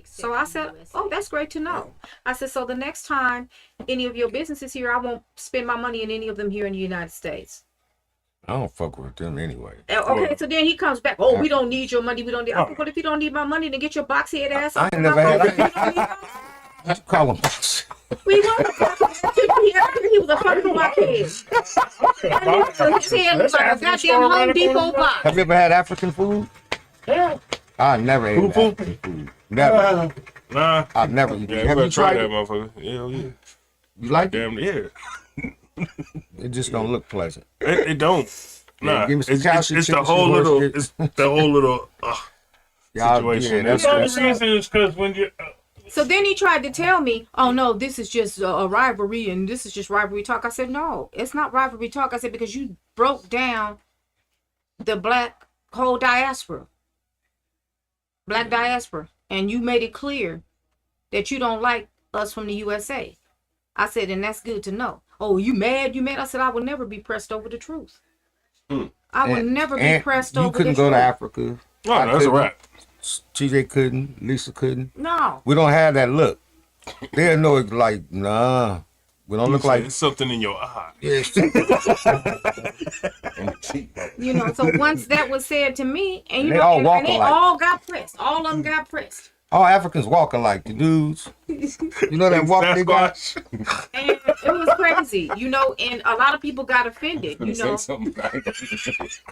So I said, oh, that's great to know. I said, so the next time any of your businesses here, I won't spend my money in any of them here in the United States. I don't fuck with them anyway. Okay, so then he comes back. Oh, we don't need your money. We don't need. I said, well, if you don't need my money, then get your box head ass. I off ain't my never phone. had. You call them. We won't. He was a fucking blockhead. And he was saying about a goddamn Home Depot box. Have you ever had African food? Yeah. I never ate African food. Never. Nah. I've never. Yeah, Have you tried that it? motherfucker? Hell yeah. You like it? Damn yeah. It just don't look pleasant. It don't. Nah. give me some It's calcium the chicken whole horse little. shit. It's the whole little. Situation. Yeah, The only reason is because when you. So then he tried to tell me, oh no, this is just a rivalry and this is just rivalry talk. I said, no, it's not rivalry talk. I said, because you broke down the black whole diaspora, black diaspora, and you made it clear that you don't like us from the USA. I said, and that's good to know. Oh, you mad? You mad? I said, I will never be pressed over the truth. I would never be pressed over the truth. You couldn't go to Africa. Oh, no, that's a wrap. TJ couldn't. Lisa couldn't. No. We don't have that look. They'll know it like, nah. We don't look like. It's something in your eye. Yes. You know, so once that was said to me, and you They know, all and walk they alike. all got pressed. All of them got pressed. All Africans walk alike. The dudes. You know that walk they got? And it was crazy, you know, and a lot of people got offended, you know.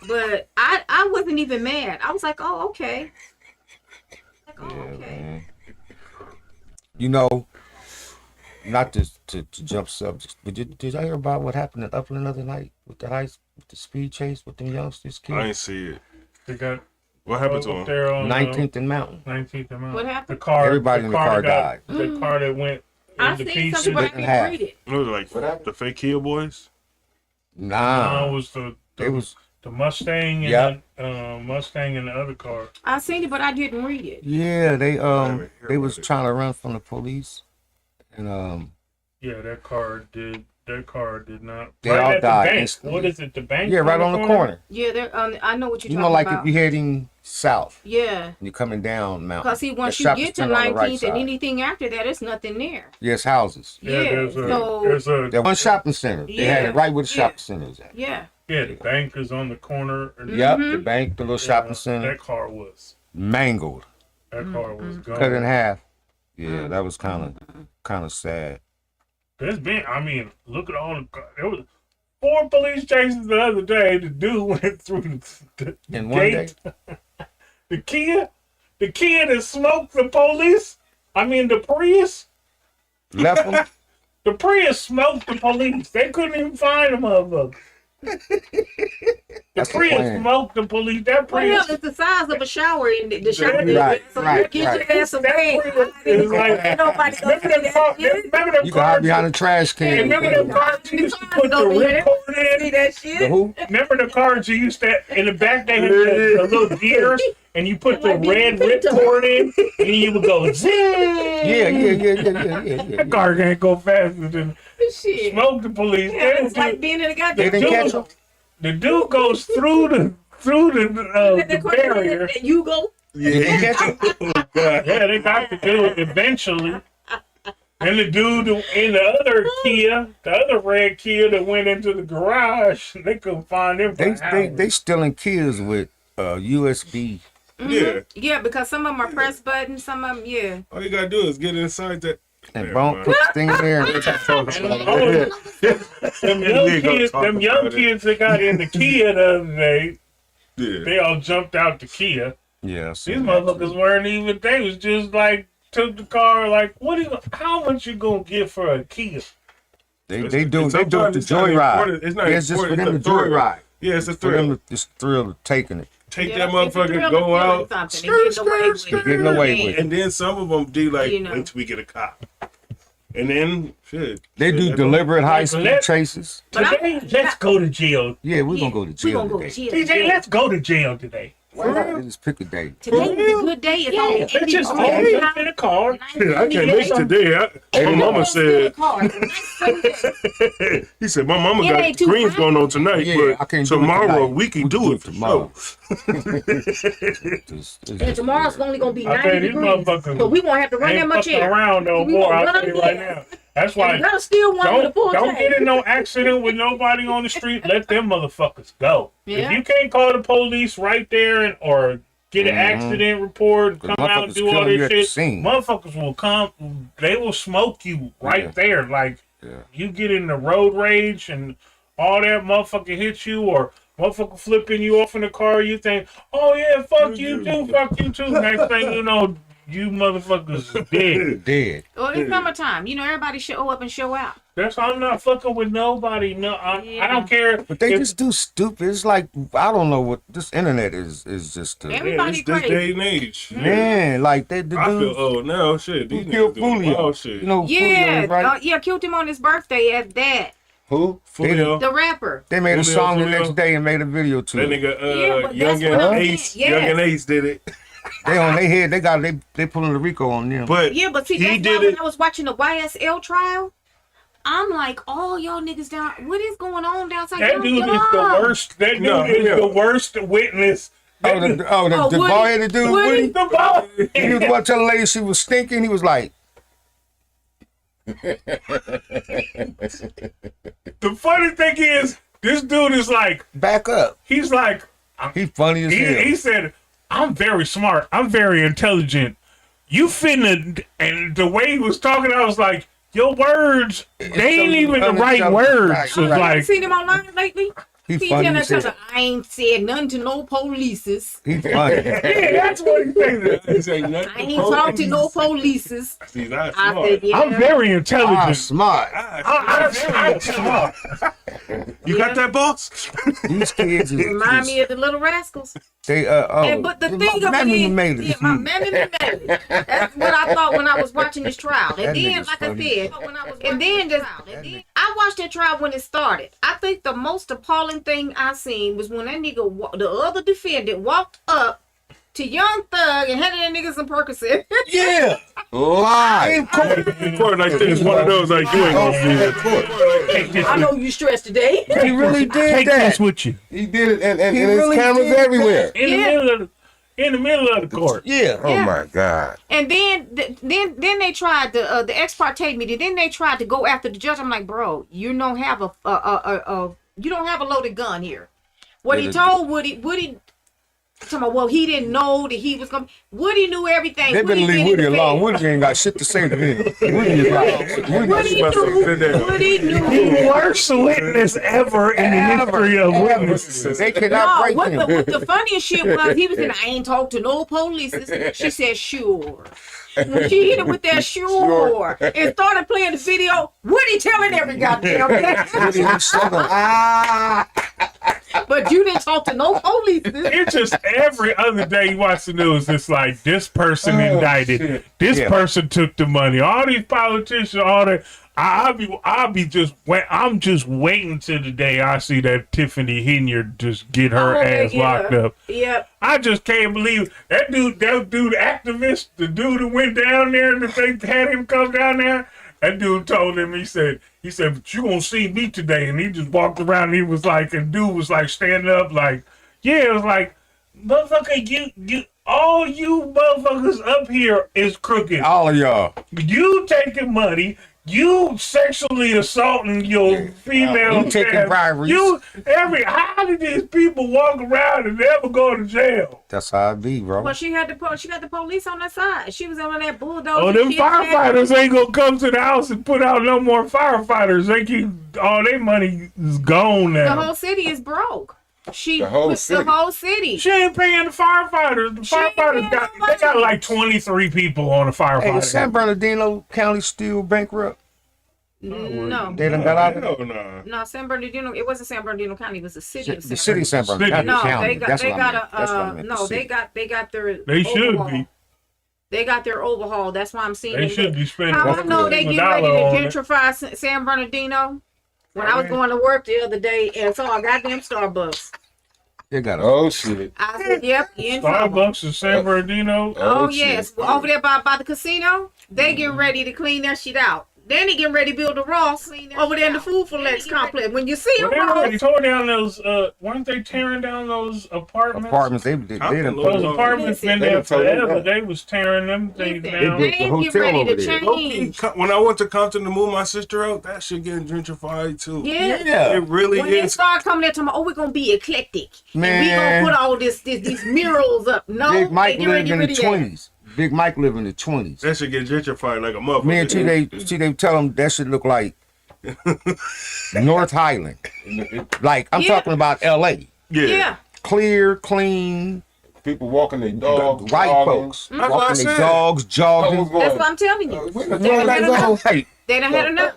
But I wasn't even mad. I was like, oh, okay. Like, oh, okay. Man. You know, not to jump subjects, but did y'all hear about what happened in Upland the other night with the speed chase with them youngsters I kids? ain't see it. They got What happened to him? there on 19th and Mountain. 19th and Mountain. What happened? The car. Everybody in the car died. The car that went I into seen pieces. something, but I Split in half. didn't read it. It was like the fake Kia boys. Nah, It was it was. the Mustang and Yep. Mustang and the other car. I seen it, but I didn't read it. Yeah, they heard was about it. trying to run from the police, and Yeah, that car did. That car did not. They right all at died the bank. instantly. What is it? The bank? yeah, right on the corner. Yeah, I know what you're You talking know, like about. if you're heading south, Yeah, and you're coming down mountain. because see, once the you shopping get to center on the 19th right and side. anything after that, it's nothing there. Yes, houses. Yeah, there's a. so- There's a. That one shopping center. They had it right where the Yeah. shopping center is at. Yeah. Yeah, the bank is on the corner. And Yep, the bank, the little shopping center, That car was. mangled, That car was gone. cut in half. Yeah, that was kind of sad. There's been. I mean, look at all the. There was 4 police chases the other day. The dude went through the In one gate. The Kia that smoked the police. I mean, the Prius. Left them. The Prius smoked the police. They couldn't even find the motherfucker. The That's the Prius plan. smoked the police. That Well, hell, Prius. it's the size of a shower in the shower. Right, so right, get right. your ass That away. Prius is like. Nobody Remember gonna them see car- that shit. remember them You can hide cars? behind a trash can. Remember them cars you used to put the ripcord See in? that The shit? who? Remember the cars you used to, in the back they had the little gears, and you put the red ripcord in, and you would go zing. Yeah. That car can't go faster than Shit. smoke the police. Yeah, it's Then like being in a They goddamn didn't catch him. the dude goes through the barrier. And you go. They didn't catch him. Yeah, they got the dude eventually. And the dude in the other Kia, the other red Kia that went into the garage, they couldn't find him. They stealing kids with USB. Yeah. Yeah, because some of them are press buttons, some of them, yeah. All you gotta do is get inside that. And bone put the thing in there. Them young kids that got in the Kia the other day, Yeah. they all jumped out the Kia. Yeah, These motherfuckers weren't even. They was just like took the car. Like, how much you gonna get for a Kia? They do it the Sometimes it's not joyride. important. It's not Yeah, it's just for important, them it's to a thrill. joyride. Yeah, it's a For thrill. them, it's thrill of taking it. Take Yeah, that it's a motherfucker, thrill go of out, feeling something and getting away with it. Getting away with it. and then some of them do like You know. wait till we get a cop, and then shit. They do Shit, deliberate high speed let- chases. But Today, let's go to jail. Yeah, we're gonna go to We jail gonna go today. to jail. TJ, let's go to jail today. They just pick a day. Today's a good day. It's only They 80 just degrees always outside. in the car. Shit, I can't make today. My mama said. He said my mama It got ain't too greens hot. going on tonight, Yeah, I but can't do it tomorrow tonight. we can do it for tomorrow. sure. And tomorrow's only gonna be I 90 tell you, these degrees. motherfuckers So we won't have to run that ain't much fucking air. around no We more. won't I'll run tell you them right gas. now. That's why You gotta steal one with a full don't get in tank. no accident with nobody on the street. Let them motherfuckers go. Yeah. If you can't call the police right there or get an accident report, 'Cause come out and motherfuckers do all killing you this at the shit, scene. motherfuckers will come. They will smoke you right Yeah. there. Like Yeah. you get in the road rage and all that motherfucker hits you or motherfucker flipping you off in the car. You think, oh yeah, fuck you too, fuck you too. Next thing you know, you motherfuckers dead. Dead. Well, it's summertime. You know, everybody show up and show out. That's why I'm not fucking with nobody. No, I Yeah. don't care. But they if- just do stupid. It's like I don't know what this internet is just Every- Yeah, Everybody this crazy. day and age. man, like they the I feel dude old now. Shit, these who killed niggas doing Fulio. wild shit. You know who Fulio Yeah, is, right? yeah, killed him on his birthday at that. Who? Fulio. The rapper. They made a Fulio, song the Fulio. next day and made a video to That it. nigga, Yeah, but Young that's what I'm and saying. Ace, Yes. Young and Ace did it. They on their head. They pulling the Rico on them. But Yeah, but see, he that's did why when it. I was watching the YSL trial, I'm like, oh, y'all niggas down, what is going on downside? That Y'all dude is the dumb. worst. That dude No, is yeah. the worst witness. oh, the Oh, Woody. bald headed dude. Woody. Woody. The ball. He was about to tell the lady she was stinking. He was like, The funny thing is, this dude is like, back up. he's like, He funny as hell. he said, I'm very smart. I'm very intelligent. You finna, and the way he was talking, I was like, your words, they ain't even the right words. Right, It's You like, seen him online lately? He He funny telling as us, hell. I ain't said nothing to no polices. He funny. yeah, that's what he said. I ain't talked to no polices. See, that's I smart. said, yeah. I'm very Ah, intelligent. smart. I'm smart. You got that, boss? These kids is Remind me of the Little Rascals. they And, but the thing of Mammy it made is, it. yeah, my mammy made it. That's what I thought when I was watching this trial. And That then, nigga's like funny. I said, and then just, I watched that trial when it started. I think the most appalling thing I seen was when that nigga, the other defendant, walked up to Young Thug and handed that nigga some Percocet. Yeah. Live. Court like this, one of those like you ain't gonna do that. Take this, I know you stressed today. He really did take that. this with you. He did it, and He there's really cameras did everywhere. In the middle of the court. Yeah. Oh my God. And then they tried the ex parte meeting. Then they tried to go after the judge. I'm like, bro, you don't have you don't have a loaded gun here. What he told Woody, talking about, well, he didn't know that he was gonna. Woody knew everything. They better Woody leave been Woody in the alone. bed. Woody ain't got shit to say to him. Woody is like, Woody knew. Woody knew. The worst witness ever in the history of witnesses. They cannot No, break what him. the funniest shit was, he was in, I ain't talked to no police. She said, sure. When she hit him with that sure and started playing the video, Woody telling every goddamn Woody, thing. he said, ah. But you didn't talk to no police. It's just every other day you watch the news, it's like this person indicted, this Yeah. person took the money. All these politicians, all that. I'm just waiting till the day I see that Tiffany Henyard just get her ass locked up. Yep. I just can't believe that dude activist, the dude who went down there and they had him come down there. That dude told him, he said, but you gonna see me today. And he just walked around and he was like, and dude was like standing up like, yeah, it was like, motherfucker, you, all you motherfuckers up here is crooked. All of y'all. You taking money. You sexually assaulting your female You taking staff. briberies. How did these people walk around and never go to jail? That's how it be, bro. But she got the police on her side. She was on that bulldozer. Oh, them shit. firefighters ain't gonna come to the house and put out no more firefighters. They keep all their money is gone The now. whole city is broke. The whole city. She ain't paying the firefighters. The She ain't firefighters paying they got like 23 people on the Hey, is San firefighter. Bernardino County still bankrupt? No. They done got out of it? Hell nah. No, San Bernardino. It wasn't San Bernardino County. It was the city of San The city of San City. Bernardino No, County. they got That's they what I got meant. That's what I meant. no, The city. they got their They should overhaul. be. They got their overhaul. That's why I'm seeing They it. should be spending How I know they $1 get ready to on it. gentrify San Bernardino? When I was going to work the other day and saw a goddamn Starbucks. It got a Oh shit. I said, yep, you in trouble. Starbucks in San Bernardino. Oh, shit. yes. Well, over there by the casino, they getting ready to clean that shit out. Then they getting ready to build a Ross over there in the Food for Less complex. When you see Well, a they already Ross, tore down those. Weren't they tearing down those apartments? They done Those Those put apartments been They there done tore them forever. down. They was tearing them things listen, down. built they the ain't get hotel ready over to there. change. When I went to Compton to move my sister out, that shit getting gentrified too. Yeah. It really When they is. start coming there, talking about, oh, we're gonna be eclectic, and we Man. gonna put all these murals up. No, Big Mike they get ready lived to in get the rid of that. 20s. Big Mike lived in the 20s. That shit get gentrified like a motherfucker. Me and T, they tell him that should look like North Highland. Like, I'm Yeah. talking about LA. Yeah. Clear, clean, People walking their dogs. white jogging. folks. That's what I Walking their said. dogs, jogging. What's going That's on? what I'm telling you. We You done know, tore like, that no, down. hey, They done had enough.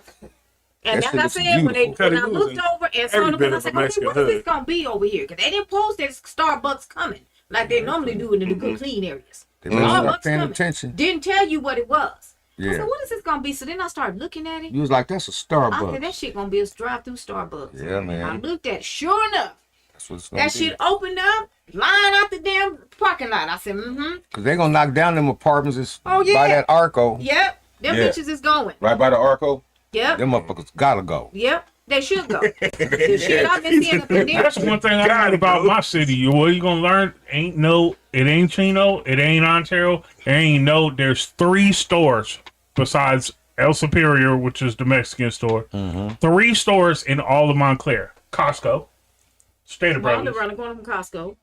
And That like I shit said, looks when I beautiful. looked over and saw every them, bit I of said, a okay, Mexican what is this hood. gonna be over here? Because they didn't post that Starbucks coming like they normally do in the good clean areas. they better start Starbucks paying coming. attention. Didn't tell you what it was. I Yeah. said, what is this gonna be? So then I started looking at it. You was like, that's a I said, that Starbucks. shit gonna be a drive-through Starbucks. Yeah, I man. looked at it. Sure enough, That's what it's gonna that be. shit opened up, line out the damn parking lot. I said, Because they going to knock down them apartments Oh, yeah. by that Arco. yep, them Yeah. bitches is going. Right by the Arco. Yep, Them motherfuckers got to go. yep, they should go. The shit I've been seeing up in there. That's one thing I learned about my city. What you gonna learn? It ain't Chino, it ain't Ontario, there's 3 stores besides El Superior, which is the Mexican store. 3 stores in all of Montclair. Costco, Stater Well, I live Brothers. around the corner from Costco.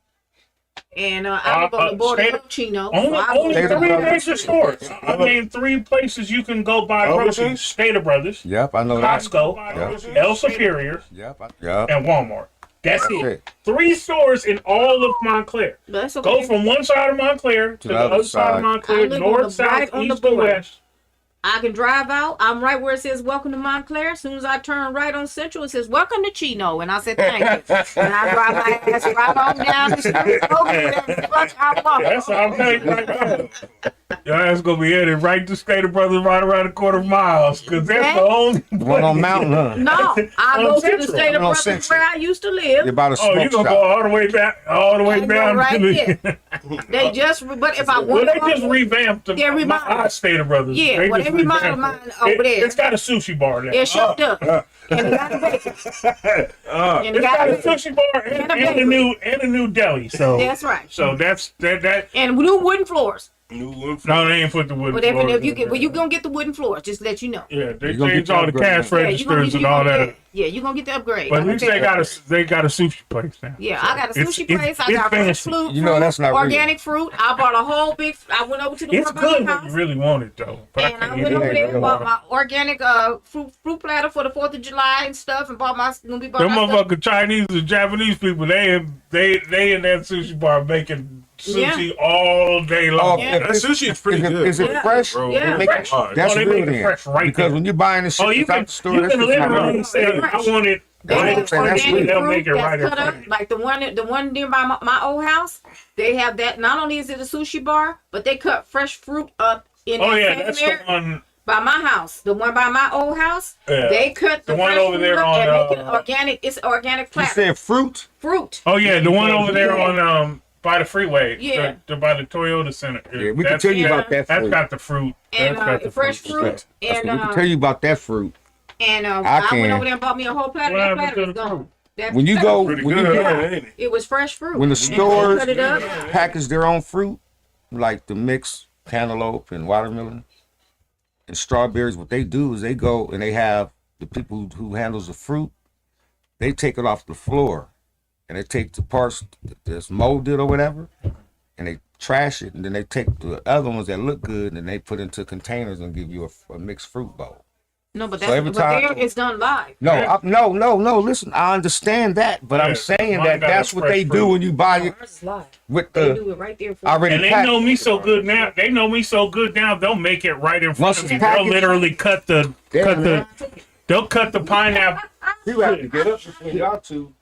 And I live on the border Stater- of Chino. Only, so I only go- Stater 3 Brothers. major stores. I named 3 places you can go buy groceries. Stater Brothers, Yep, I know that. Costco, El Superior, Yep, yep. and Walmart. That's That's it. it. 3 stores in all of Montclair. That's Go okay. from one side of Montclair to the other side of I Montclair, live on north, the south, right on the east, and border. west. I can drive out. I'm right where it says "Welcome to Montclair." As soon as I turn right on Central, it says "Welcome to Chino," and I said "Thank you." And I drive my ass right on down the street. Over there, the fuck I want. That's how I'm telling you right now. Your ass gonna be headed right to Stater Brothers right around a quarter miles, because that's the only One on Mountain, huh? No, I On go to the Central. state of On Brothers Central. where I used to live. You're about a Oh, smoke you gonna shop. go all the way back, all the way I go down right to the. They just, but if I Well, want they just revamped the They remodeled. my Stater Brothers. Yeah, They well, just they remodeled revamped mine it. over there. It's got a sushi bar there. it showed up, and it got a bacon. And it It's got a got sushi bar and a new deli. So That's right. So that's that. And new wooden floors. New one. No, they ain't put the wooden Whatever, floors if you in get, there. well, you gonna get the wooden floors. Just to let you know. Yeah, they You gonna changed get all the the cash upgrade. registers and all that. Yeah, you gonna get the upgrade. But at least Okay. they got a sushi place now. Yeah, I got a It's- sushi it's- place. I it's got fresh fancy. fruit. You know that's not real. organic fruit. I bought a whole big. I went over to the It's one by my good when house, you really want it though. But and I can't went eat over it. there and real. bought my organic fruit platter for the 4th of July and stuff, and bought my when we bought Them my stuff. motherfucking Chinese and Japanese people, they in that sushi bar making sushi all day long. Oh, Yeah. That sushi is pretty good. Is it Yeah. fresh? Bro, Yeah. Make it- Fresh. That's Oh, they real make it then. fresh right Because there. when you're buying this shit Oh, you out can the store, you that's can just not literally real. say I want it. They Right. have saying that's organic real. They'll make fruit it right that's in cut front up, of you. like the one nearby my old house. They have that. Not only is it a sushi bar, but they cut fresh fruit up in Oh that yeah, same that's the area. one. By my house, the one by my old house, Yeah. they cut the The one fresh over fruit there up on, and make it organic. It's organic You platter said fruit? fruit. Oh yeah, the one over there on by the freeway. Yeah. By the Toyota Center. Yeah, we can That's- tell you yeah. about that That's fruit. got the fruit. And That's got the fresh fruit. That's And what we can tell you about that fruit. and I I can. went over there and bought me a whole platter. What That happened platter to is the gone. fruit? That When you platter- go, Pretty when good, you huh, ain't it? it was fresh fruit. when the And they stores cut it up. package their own fruit, like the mixed cantaloupe and watermelon and strawberries, what they do is they go and they have the people who handles the fruit, they take it off the floor and they take the parts that's molded or whatever and they trash it, and then they take the other ones that look good and they put into containers and give you a mixed fruit bowl. No, but So that's every but time- there it's done live. No, no. Listen, I understand that, but Yeah, I'm saying mine that got that's a what fresh they do fruit. when you buy it Ours is live. with They the do it right there for already And they packed. know me so good now. They know me so good now. They'll make it right in front Once of it's me. They'll packaged- literally cut the they'll cut the pineapple. You have to get up between y'all two.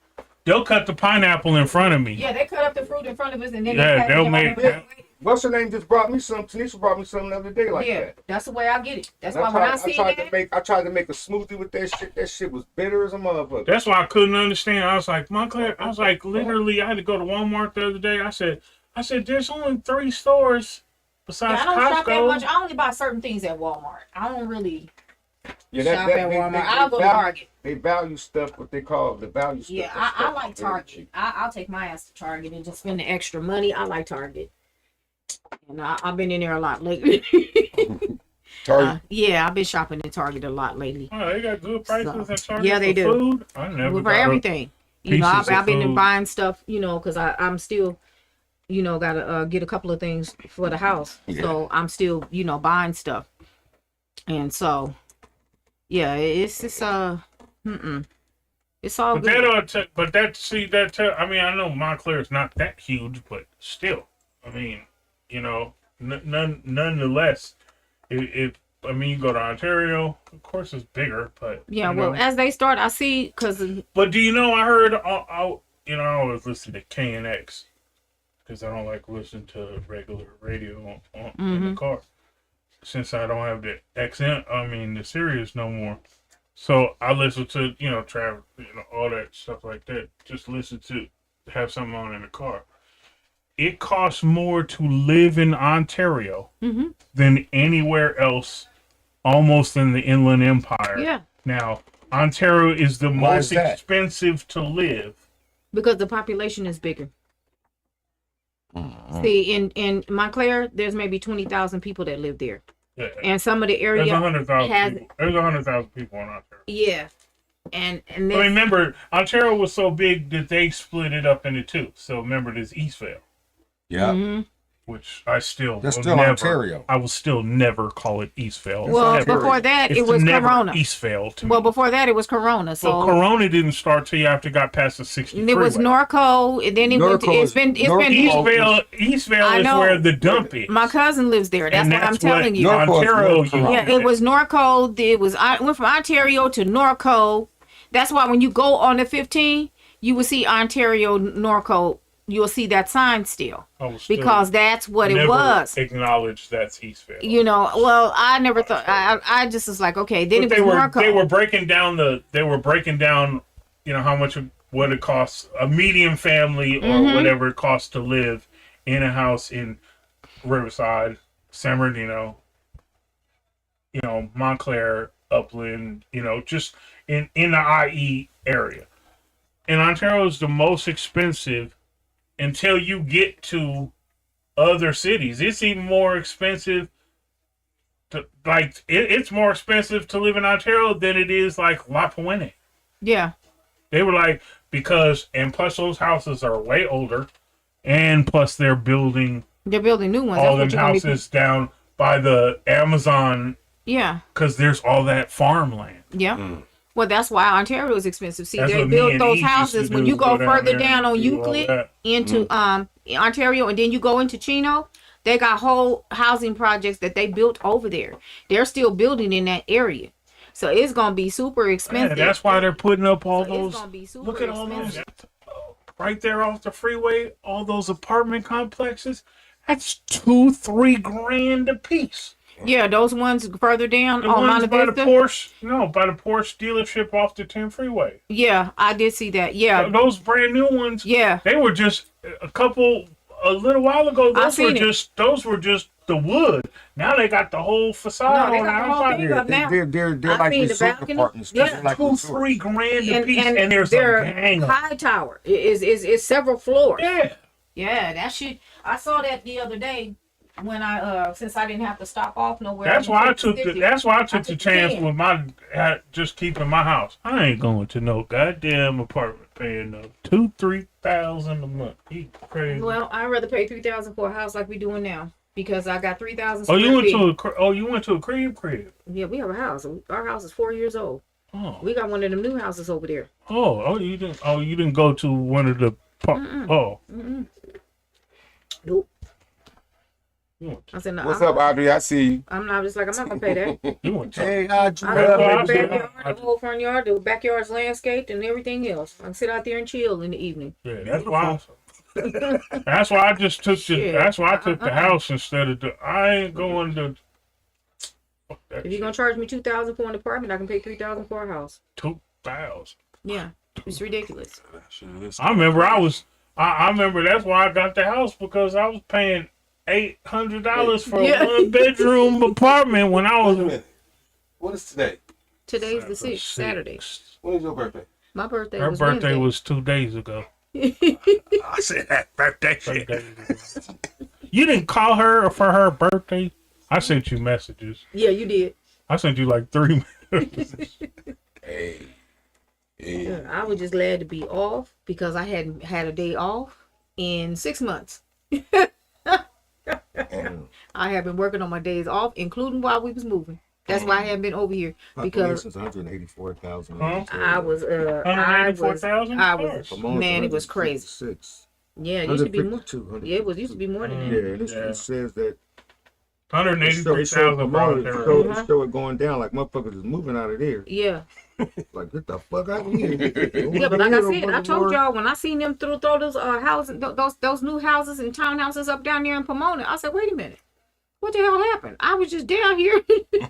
They'll cut the pineapple in front of me. Yeah, they cut up the fruit in front of us and then Yeah, they pack they'll it make right What's her name just brought me some. Tanisha brought me something the other day like Yeah, that. that's the way I get it. That's And why when I see that, I tried to make a smoothie with that shit. That shit was bitter as a motherfucker. That's why I couldn't understand. I was like, Montclair. I was like, literally, I had to go to Walmart the other day. I said, there's only 3 stores besides I don't shop that Costco. much. I only buy certain things at Walmart. I don't really Yeah, shop at Walmart. I'll go to Target. They value stuff, what they call the value stuff. Yeah, That I stuff like is very Target. cheap. I'll take my ass to Target and just spend the extra money. I like Target. And I've been in there a lot lately. Target. Yeah, I've been shopping at Target a lot lately. Oh, they got good prices So, at Target. yeah, they for do. Food. I never For got everything. You know, pieces I've of been food. buying stuff, you know, because I'm still, you know, got to get a couple of things for the house. Yeah. So I'm still, you know, buying stuff. And so, yeah, it's It's all But good. I mean, I know Montclair is not that huge, but still, I mean, you know, nonetheless, if I mean, you go to Ontario, of course it's bigger, but Yeah, you well, know. as they start, I see, because But do you know? I heard, you know, I always listen to KNX because I don't like listening to regular radio in the car. Since I don't have the the Sirius no more. So I listen to, you know, travel, you know, all that stuff like that. Just have something on in the car. It costs more to live in Ontario than anywhere else, almost in the Inland Empire. Yeah. Now, Ontario is the Why most is that? expensive to live. because the population is bigger. See, in Montclair, there's maybe 20,000 people that live there. Yeah. And some of the There's area 100,000 has, people. There's 100,000 people in Ontario. yeah. And I mean, this, remember, Ontario was so big that they split it up into 2. So remember, there's Eastvale, Yeah. which I still That's will still never, Ontario. I will still never call it Eastvale. well, Never. before that, It's it was never Corona. Eastvale to Well, me. before that, it was Corona. So But Corona didn't start till you after got past the 60 and it was freeway. Norco, and then it went to, Norco it's been Eastvale I is know. where the dump is. my cousin lives there. That's and what I'm that's telling you. Norco is Ontario North used Carolina. Yeah, it was Norco. I went from Ontario to Norco. That's why when you go on the 15, you will see Ontario, Norco. You'll see that sign still I will still because that's what it never was. acknowledge that's Eastvale. You know, well, I never thought. I just was like, okay. Then But it was Norco. they were breaking down you know what it costs a medium family or whatever it costs to live in a house in Riverside, San Bernardino, you know, Montclair, Upland, you know, just in the IE area. And Ontario is the most expensive until you get to other cities. It's even more expensive it's more expensive to live in Ontario than it is like La Puente. Yeah. They were like, and plus those houses are way older, and plus they're building They're building new ones. all them That's what you're gonna be. houses down by the Amazon Yeah. because there's all that farmland. Yeah. Well, that's why Ontario is expensive. See, That's they what me built and those Eve used to houses do, when you go go down further there down and on do all Euclid that. into Ontario, and then you go into Chino. They got whole housing projects that they built over there. They're still building in that area, so it's gonna be super Yeah, expensive. that's why they're putting up all So it's those. gonna be super Look at all those expensive. right there off the freeway. All those apartment complexes. That's $2-3 grand a piece. Yeah, those ones further down The on ones Monte by the Vista. by the Porsche dealership off the 10 freeway. Yeah, I did see that. Yeah, Those brand new ones. yeah. They were just a little while ago. I seen it. Those were just the wood. Now they got the whole facade No, they on the got the whole outside. thing Yeah, up now. they're I like seen the resort balcony. apartments. Yeah. They're like resorts. $2-3 grand a piece, and there's a their gang of them. high tower is several floors. Yeah. Yeah, that shit. I saw that the other day when I since I didn't have to stop off nowhere. That's why I took the 50. that's why I took the took chance 10. with my just keeping my house. I ain't going to no goddamn apartment paying no $2,000-3,000 a month. You crazy? Well, I'd rather pay $3,000 for a house like we doing now because I got 3,000. You went to a crib? Yeah, we have a house. Our house is 4 years old. Oh. We got one of them new houses over there. You didn't go to one of the oh. Nope. You went to, I said no. What's up, Audrey? I see you. I'm not just like I'm not gonna pay that. you went to Hey, I That's got why the I whole said- backyard, the whole front yard, the backyard's landscaped and everything else. I can sit out there and chill in the evening. yeah, that's why That's why I just took the. Shit. That's why I took the house instead of the. I ain't going to. Fuck that If you're gonna charge me $2,000 for an apartment, I can pay $3,000 for a house. 2,000. Yeah, it's ridiculous. I remember I remember that's why I got the house because I was paying $800 for Yeah. a 1-bedroom apartment when I Wait a was. minute. What is today? Today's the 6th, Saturday. When is your birthday? My birthday Her was birthday Wednesday. was 2 days ago. I said that birthday 3 shit. days ago. You didn't call her for her birthday? I sent you messages. Yeah, you did. I sent you like 3 messages. Hey. Yeah, I was just glad to be off because I hadn't had a day off in 6 months. And I have been working on my days off, including while we was moving. That's why I haven't been over here because Population's 184,000. Huh? I was 184,000? Man, it was crazy. 6. Yeah, it used to be more. 152, Yeah, it was used to be more than Yeah, that. and Yeah. it says that 183,000 around there. show it going down like motherfuckers is moving out of there. Yeah, Like, get the fuck out of here. yeah, but like I said, I told y'all when I seen them throw those houses, those new houses and townhouses up down there in Pomona, I said, wait a minute, what the hell happened? I was just down here.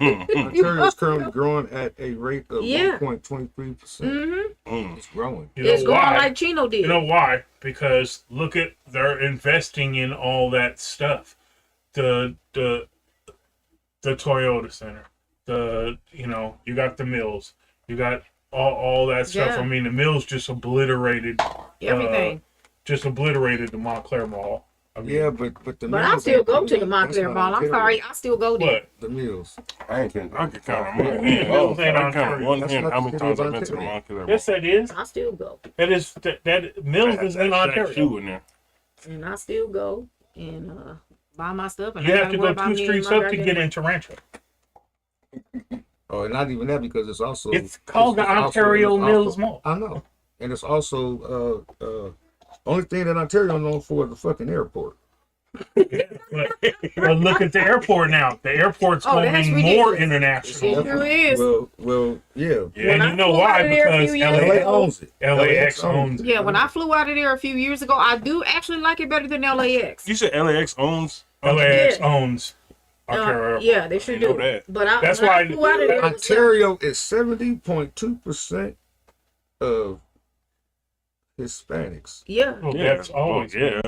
Ontario is currently growing at a rate of Yeah. 1.23%. Mm-hmm. It's growing. You know It's going why? like Chino did. You know why? Because look at they're investing in all that stuff. The Toyota Center. You got the mills. You got all that stuff. Yeah. I mean, the mills just obliterated Everything. the Montclair Mall. I mean, Yeah, but the But I mills still ain't- go to the that's Montclair not Mall. I'm Ontario. sorry, I still go there. But The mills. I ain't kidding. I can count on one hand. Oh, I can count on one That's hand not how many the times city I've of been to the Ontario. Montclair. yes, that is. I still go. That mills is in Ontario. Shoe in there. And I still go and buy my stuff. And You I have gotta to worry go about 2 me and streets my up to goddamn- get into Rancho. Oh, and not even that because it's also It's called the Ontario Mills Mall. I know, and it's also only thing that Ontario known for is the fucking airport. But look at the airport now. The airport's Oh, that's going ridiculous. more international. It sure is. Well, yeah. Yeah, When and I you know flew why? out of there a Because few years LA ago- owns it. LAX owns it. Yeah, when I flew out of there a few years ago, I do actually like it better than LAX. You said LAX owns. LAX Yeah. owns Ontario. Yeah, they sure I know do. that. But That's when why I flew out of there, Ontario is 70.2% of Hispanics. Yeah, Well, Yeah. that's always yeah.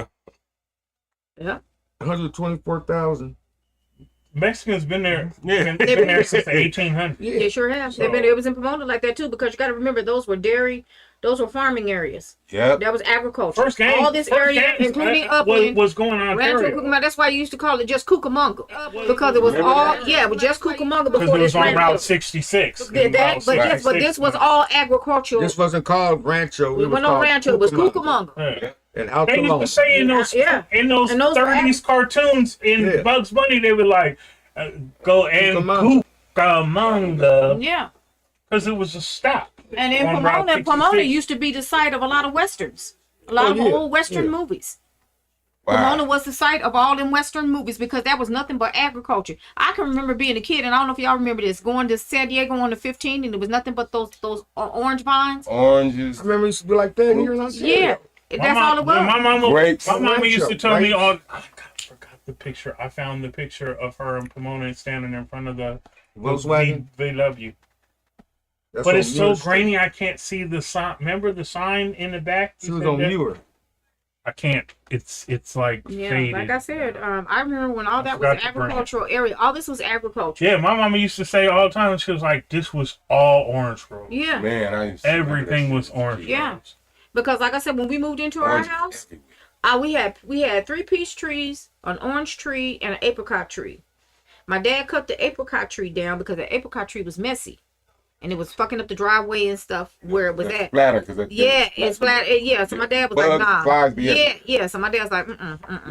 yeah. 124,000. Mexicans been there. Yeah. Been there since the 1800s. Yeah. They sure have. They've been. It was in Pomona like that too, because you got to remember those were farming areas. Yep. That was agriculture. First game, all this area, including upland. was going on Rancho Ontario Cucamonga. That's why you used to call it just Cucamonga, because it was Remember all that? it was just Cucamonga because before it was this on Rancho. Route 66. But this was all agricultural. This wasn't called Rancho. We It was went on called Rancho. It was Cucamonga. Cucamonga. Yeah. And They used to Altamont. say in those Yeah. in those And those were 30s cartoons in Yeah. Bugs Bunny, they were like go and Cucamonga. Cucamonga Yeah. because it was a stop. And in on Route Pomona 66. used to be the site of a lot of westerns, a lot Oh, of yeah, old western yeah. movies. Wow. Pomona was the site of all them western movies because that was nothing but agriculture. I can remember being a kid, and I don't know if y'all remember this, going to San Diego on the 15, and it was nothing but those orange vines. Oranges. I remember it used to be like that here in Ontario. Yeah, that's all it was. Grapes. My mama used to tell me Grapes. all. I forgot the picture. I found the picture of her in Pomona standing in front of the Volkswagen. We love you. That's But on it's so Muir Street. grainy, I can't see the sign. Remember the sign in the back? She You was said on that? Muir. I can't. It's like Yeah, faded. like I said, I remember when all that was forgot to bring it. agricultural area. All this was agriculture. Yeah, my mama used to say all the time. She was like, "This was all orange grove. Yeah, Man, I used to remember Everything that was shit. orange Yeah. groves." because like I said, when we moved into our Oranges house, everywhere. we had 3 peach trees, an orange tree, and an apricot tree. My dad cut the apricot tree down because the apricot tree was messy, and it was fucking up the driveway and stuff where it was That's at. Splatter, cause Yeah, it's flat. Yeah, so my dad was Bugs, like, nah. flies be Yeah, yeah. So my dad was like,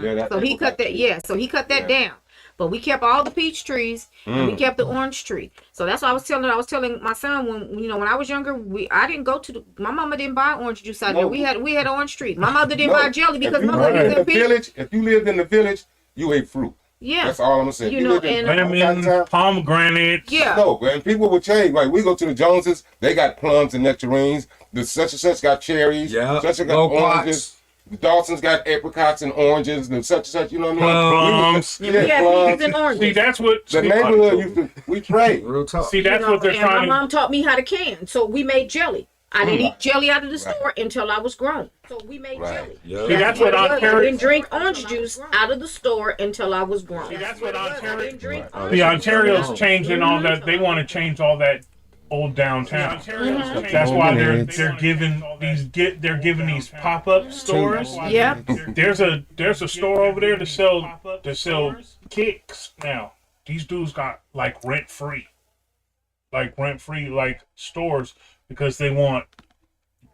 Yeah, that So he cut apricot that. tree. Yeah, so he cut that Yeah. down. But we kept all the peach trees and we kept the orange tree. So that's what I was telling my son when I was younger. I didn't go to my mama didn't buy orange juice out there. No. We had orange trees. My mother didn't No, buy jelly because if you my mother lived was in in the peach. village, if you lived in the village, you ate fruit. Yeah, That's all I'm gonna say. If You know, lived in and- Lemons, outside town, pomegranates. yeah. no, and people would change. Like we go to the Joneses, they got plums and nectarines. The such and such got cherries. Yeah. Such and got Loquats. oranges. Dawson's got apricots and oranges and such and such. You know what I mean? Plums. Yeah, we got peaches and oranges. See, that's what The neighborhood used to. We trade. Real talk. See, that's what they're and my trying to. mom taught me how to can, so we made jelly. I didn't eat jelly out of the store until I was grown. So we made jelly. See, that's what I Ontario. didn't drink orange juice out of the store until I was grown. See, that's what Ontario. Ontario. The Ontario's changing all that. They want to change all that old downtown. That's why they're giving these pop up stores. Yep. There's a store over there to sell kicks now. These dudes got like rent free like stores because they want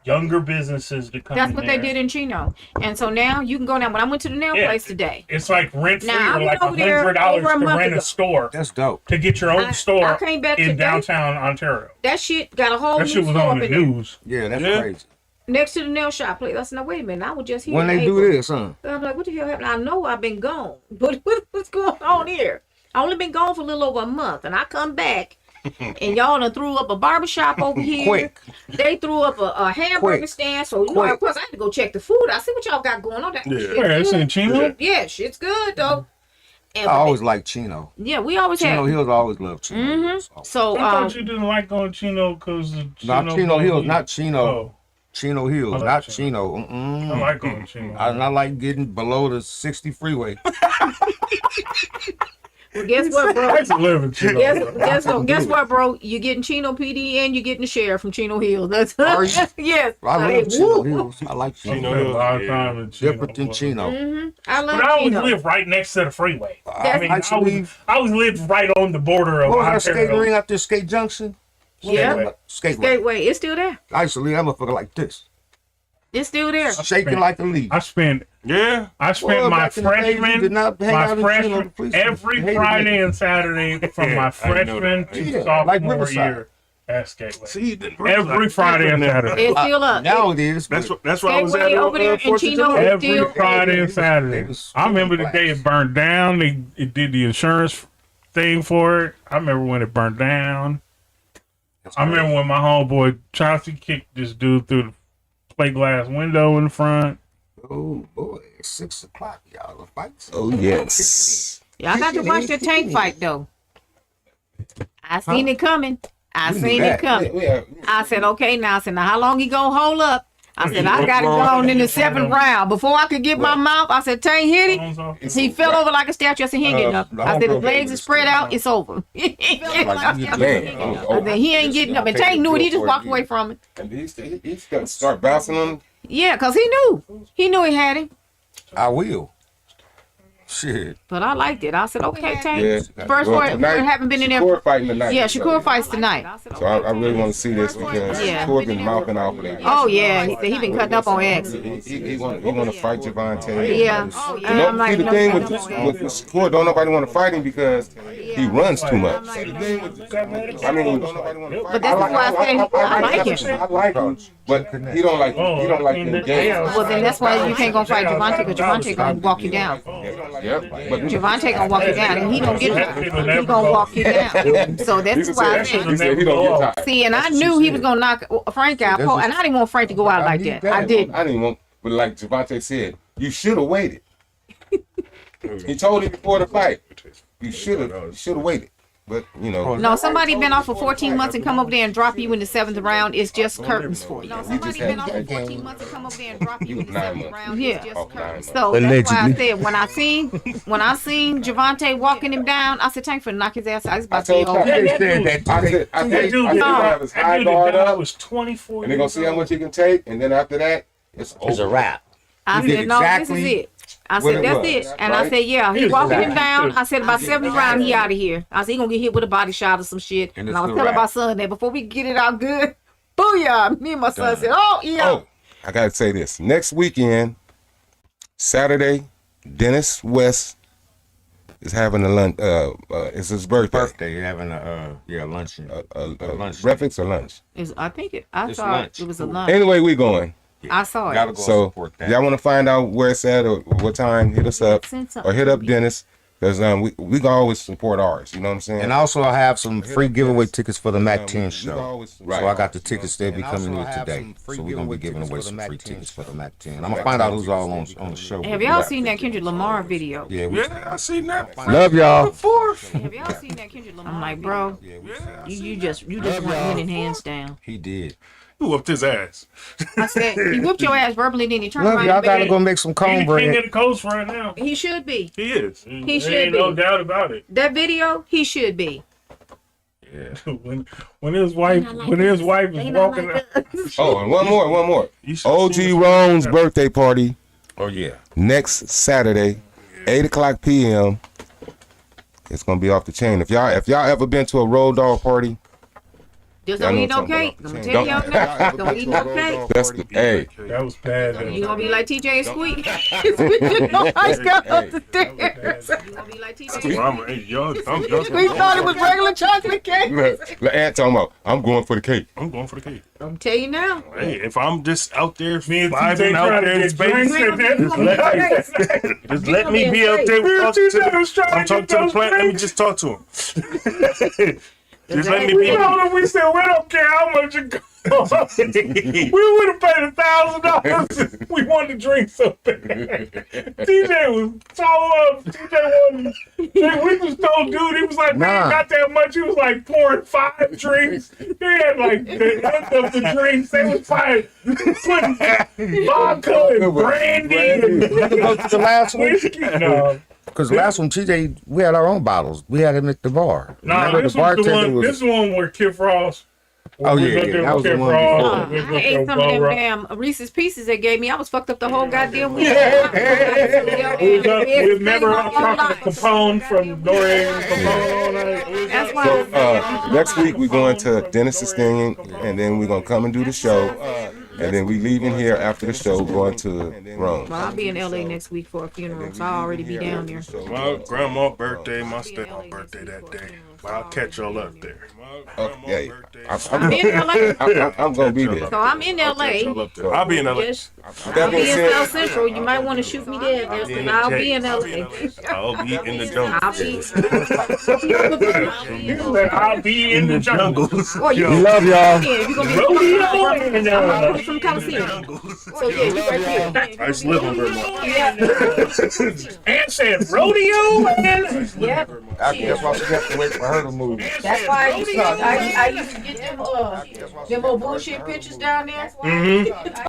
younger businesses to come. That's in what there. they did in Chino. And so now you can go down. When I went to the nail place today, It's like rent free Now, I or like went over there $100 over a to month rent ago. a store That's dope. to get your own I store came back in today. downtown Ontario. that shit got a whole That new shit was store on up the in there. news. Yeah, that's Yeah. crazy. Next to the nail shop place. I said, no, wait a minute. I was just here. When in they do April. this, huh? I'm like, what the hell happened? I know I've been gone, but what's going on here? I only been gone for a little over a month, and I come back, and y'all done threw up a barbershop over here. Quick. They threw up a hamburger Quick. stand, so you know, Quick. of course, I had to go check the food. I see what y'all got going on. That Yeah. shit's Where? It's good. in Chino? Yeah, shit's good though. And I always liked Chino. yeah, we always Chino had. Hills, I always loved Chino Hills. So I thought you didn't like going Chino because Not Chino Hills, not Chino. Oh, Chino Hills, I like not Chino. Chino. I like going Chino. I like getting below the 60 freeway. well, guess what, bro? I used to live in Chino. Guess what, bro? You're getting Chino PD and you're getting the sheriff from Chino Hills. That's Are you? yes. I Hey, love Chino woo. Hills. I like I Chino spent a Hills. lot of time in Chino. Different than Chino. I love But I always Chino. live right next to the freeway. I I always lived right on the border of What was that skate Ontario. ring out there, Skate Junction? Yeah. Skate ring. Gateway, it's still there. I used to leave that motherfucker like this. It's still there. Shaking like a leaf. I spent Yeah. Well, my back in the days, you freshman did not hang out in Chino, the police every hated Friday me. and Saturday from my I know freshman that. to Yeah, like sophomore Riverside. year at Gateway. See, Every Friday and Saturday. It's still up. Now it is. That's but that's why I was at Gateway over there in 4th of Chino. July. Every Still- Friday and They Saturday. was I remember the black. day it burned down. It did the insurance thing for it. I remember when it burned down. I remember when my homeboy Chauncey kicked this dude through the plate glass window in the front. Oh boy, it's 6 o'clock, y'all. The fights. Oh yes. Yeah, I got to watch the tank fight though. I seen it coming. I We knew seen that. it coming. Yeah. I said, okay, now I said, now how long he gonna hold up? I said, I got it going in the 7th round. Before I could get my mouth, I said, Tank hit it. He fell over like a statue. I said, he ain't getting up. I said, his legs are spread out. It's over. Like, you get Man. I said, he ain't getting up. And Tank knew it. He just walked away from it. And he start bouncing on. Yeah, because he knew. He knew he had him. I will. Shit. But I liked it. I said, okay, Tank. Yeah. First Well, one, tonight, haven't been in there. Shakur fighting tonight. Yeah, Shakur fights tonight. So I really want to see this because Yeah. Shakur been mouthing off of that. Oh, yeah. He said he been cutting up on X. He want to fight Javante. Yeah. And I'm like, See, the no, thing no, with no. Shakur, don't nobody want to fight him because he runs too much. I mean, But this is why I say I like him. I like him, but he don't like the game. Well, then that's why you can't go fight Javante, because Javante gonna walk you down. Yep. But Javante gonna walk you down, and he don't get tired. He gonna walk you down. So that's why I he said. said he don't get tired. See, and I knew he was gonna knock Frank out, and I didn't want Frank to go out like that. I didn't. I didn't want, but like Javante said, you should have waited. He told him before the fight, you should have waited. But you know, No, somebody been off for 14 months and come over there and drop you in the 7th round. It's just curtains for you. No, somebody been off for 14 months and come over there and drop you in the 7th round. It's just curtains. So that's why I said when I seen Javante walking him down, I said, Tank for knock his ass out. It's I about to be told over. Ty, They said that. I said, That dude he have his high guard up, was 24 and they're gonna see how much he can take, and then after that, it's It's a over. wrap. I You did said, no, this is exactly it. I what said, it that's was, it. And I right? said, yeah, he Here's walking the him wrap. down. I said, about 7th round, he out of here. I said, he gonna get hit with a body shot or some shit. And And it's I was the telling my wrap. son that before we get it out good, booyah. Me and my son said, oh, yeah. Oh, I gotta say this. Next weekend, Saturday, Dennis West is having a lunch. It's his birthday. You're having a luncheon. lunch. Breakfast or lunch? I think I It's thought lunch. it was a lunch. Anyway, we going. I saw Gotta it. go So support that. y'all want to find out where it's at or what time? Hit us up Send something or hit up Dennis. Because we can always support ours. You know what I'm saying? And also, I have some free giveaway tickets for the Mac 10 show. Right. So I got the tickets. They'll be coming in today. So we're gonna be giving away some free tickets for the Mac 10. I'm gonna find out who's all on the show. Have y'all seen that Kendrick Lamar video? Yeah, Yeah, I seen that. love y'all. Have y'all seen that Kendrick Lamar? I'm like, bro, you just went winning hands down. He did. You whooped his ass. I said he whooped your ass verbally, then he turned Love around. y'all. And Gotta back. go make some He the king cornbread. of the coast right now. He should be. He is. He should Ain't be. no doubt about it. That video, he should be. when his wife was walking out. Oh, and one more. You should OG see Rone's birthday party Oh yeah. next Saturday, 8:00 p.m. It's gonna be off the chain. If y'all ever been to a road dog party, Just y'all don't know eat no something cake. about I'm the gonna chain. tell y'all now. Don't eat no cake. that's the hey. That was bad. You gonna be like TJ and Squeak. You know, I got up the stairs. You gonna be like TJ. I'm young. We thought it was regular chocolate cake. Look, Aunt talking about, I'm going for the cake. I'm going for the cake. I'm tell you now. Hey, if I'm just out there Me and TJ vibing out trying there to in get space, drinks. just let me be out there. Me and TJ was trying I'm to talking get to the those plant. Let me drinks. just talk to him. Just let me We be. told him, we said we don't care how much it costs. We would have paid $1,000. We wanted to drink something. TJ was so up. We just told dude, he was like, man, Nah. not that much. He was like pouring 5 drinks. He had like the end of the drinks. They was putting vodka and brandy and Go to the last one. whiskey. No. Because the last one, TJ, we had our own bottles. We had them at the bar. Nah, Remember this the was the bartender one. was. This one where Kid Frost. Oh, yeah, yeah, that was the one I before. ate some of them damn Reese's Pieces they gave me. I was fucked up the whole goddamn week. With member of Chocolate Capone from Noriega Capone all night. That's why. So next week we're going to Dennis's thing, and then we're gonna come and do the show, and then we leaving here after the show, going to Rome. Well, I'll be in LA next week for a funeral, so I'll already be down there. My grandma's birthday, my stepmom's birthday that day. But I'll catch y'all up there. Okay, I'm in LA. I'm gonna be there. So I'm in Y'all LA. up there. I'll be in LA. Yes. I'll be in South Central. You might want to shoot me dead, because I'll be in LA. I'll be in the jungle. I'll be. I'll be in the jungle. Or you We love y'all. you're gonna be Rodeo. from Coliseum. So yeah, you right here. I used to live in Vermont. Yeah. And said rodeo. Yeah. That's why we have to wait for her to move. That's why I used to get them little bullshit pictures down there.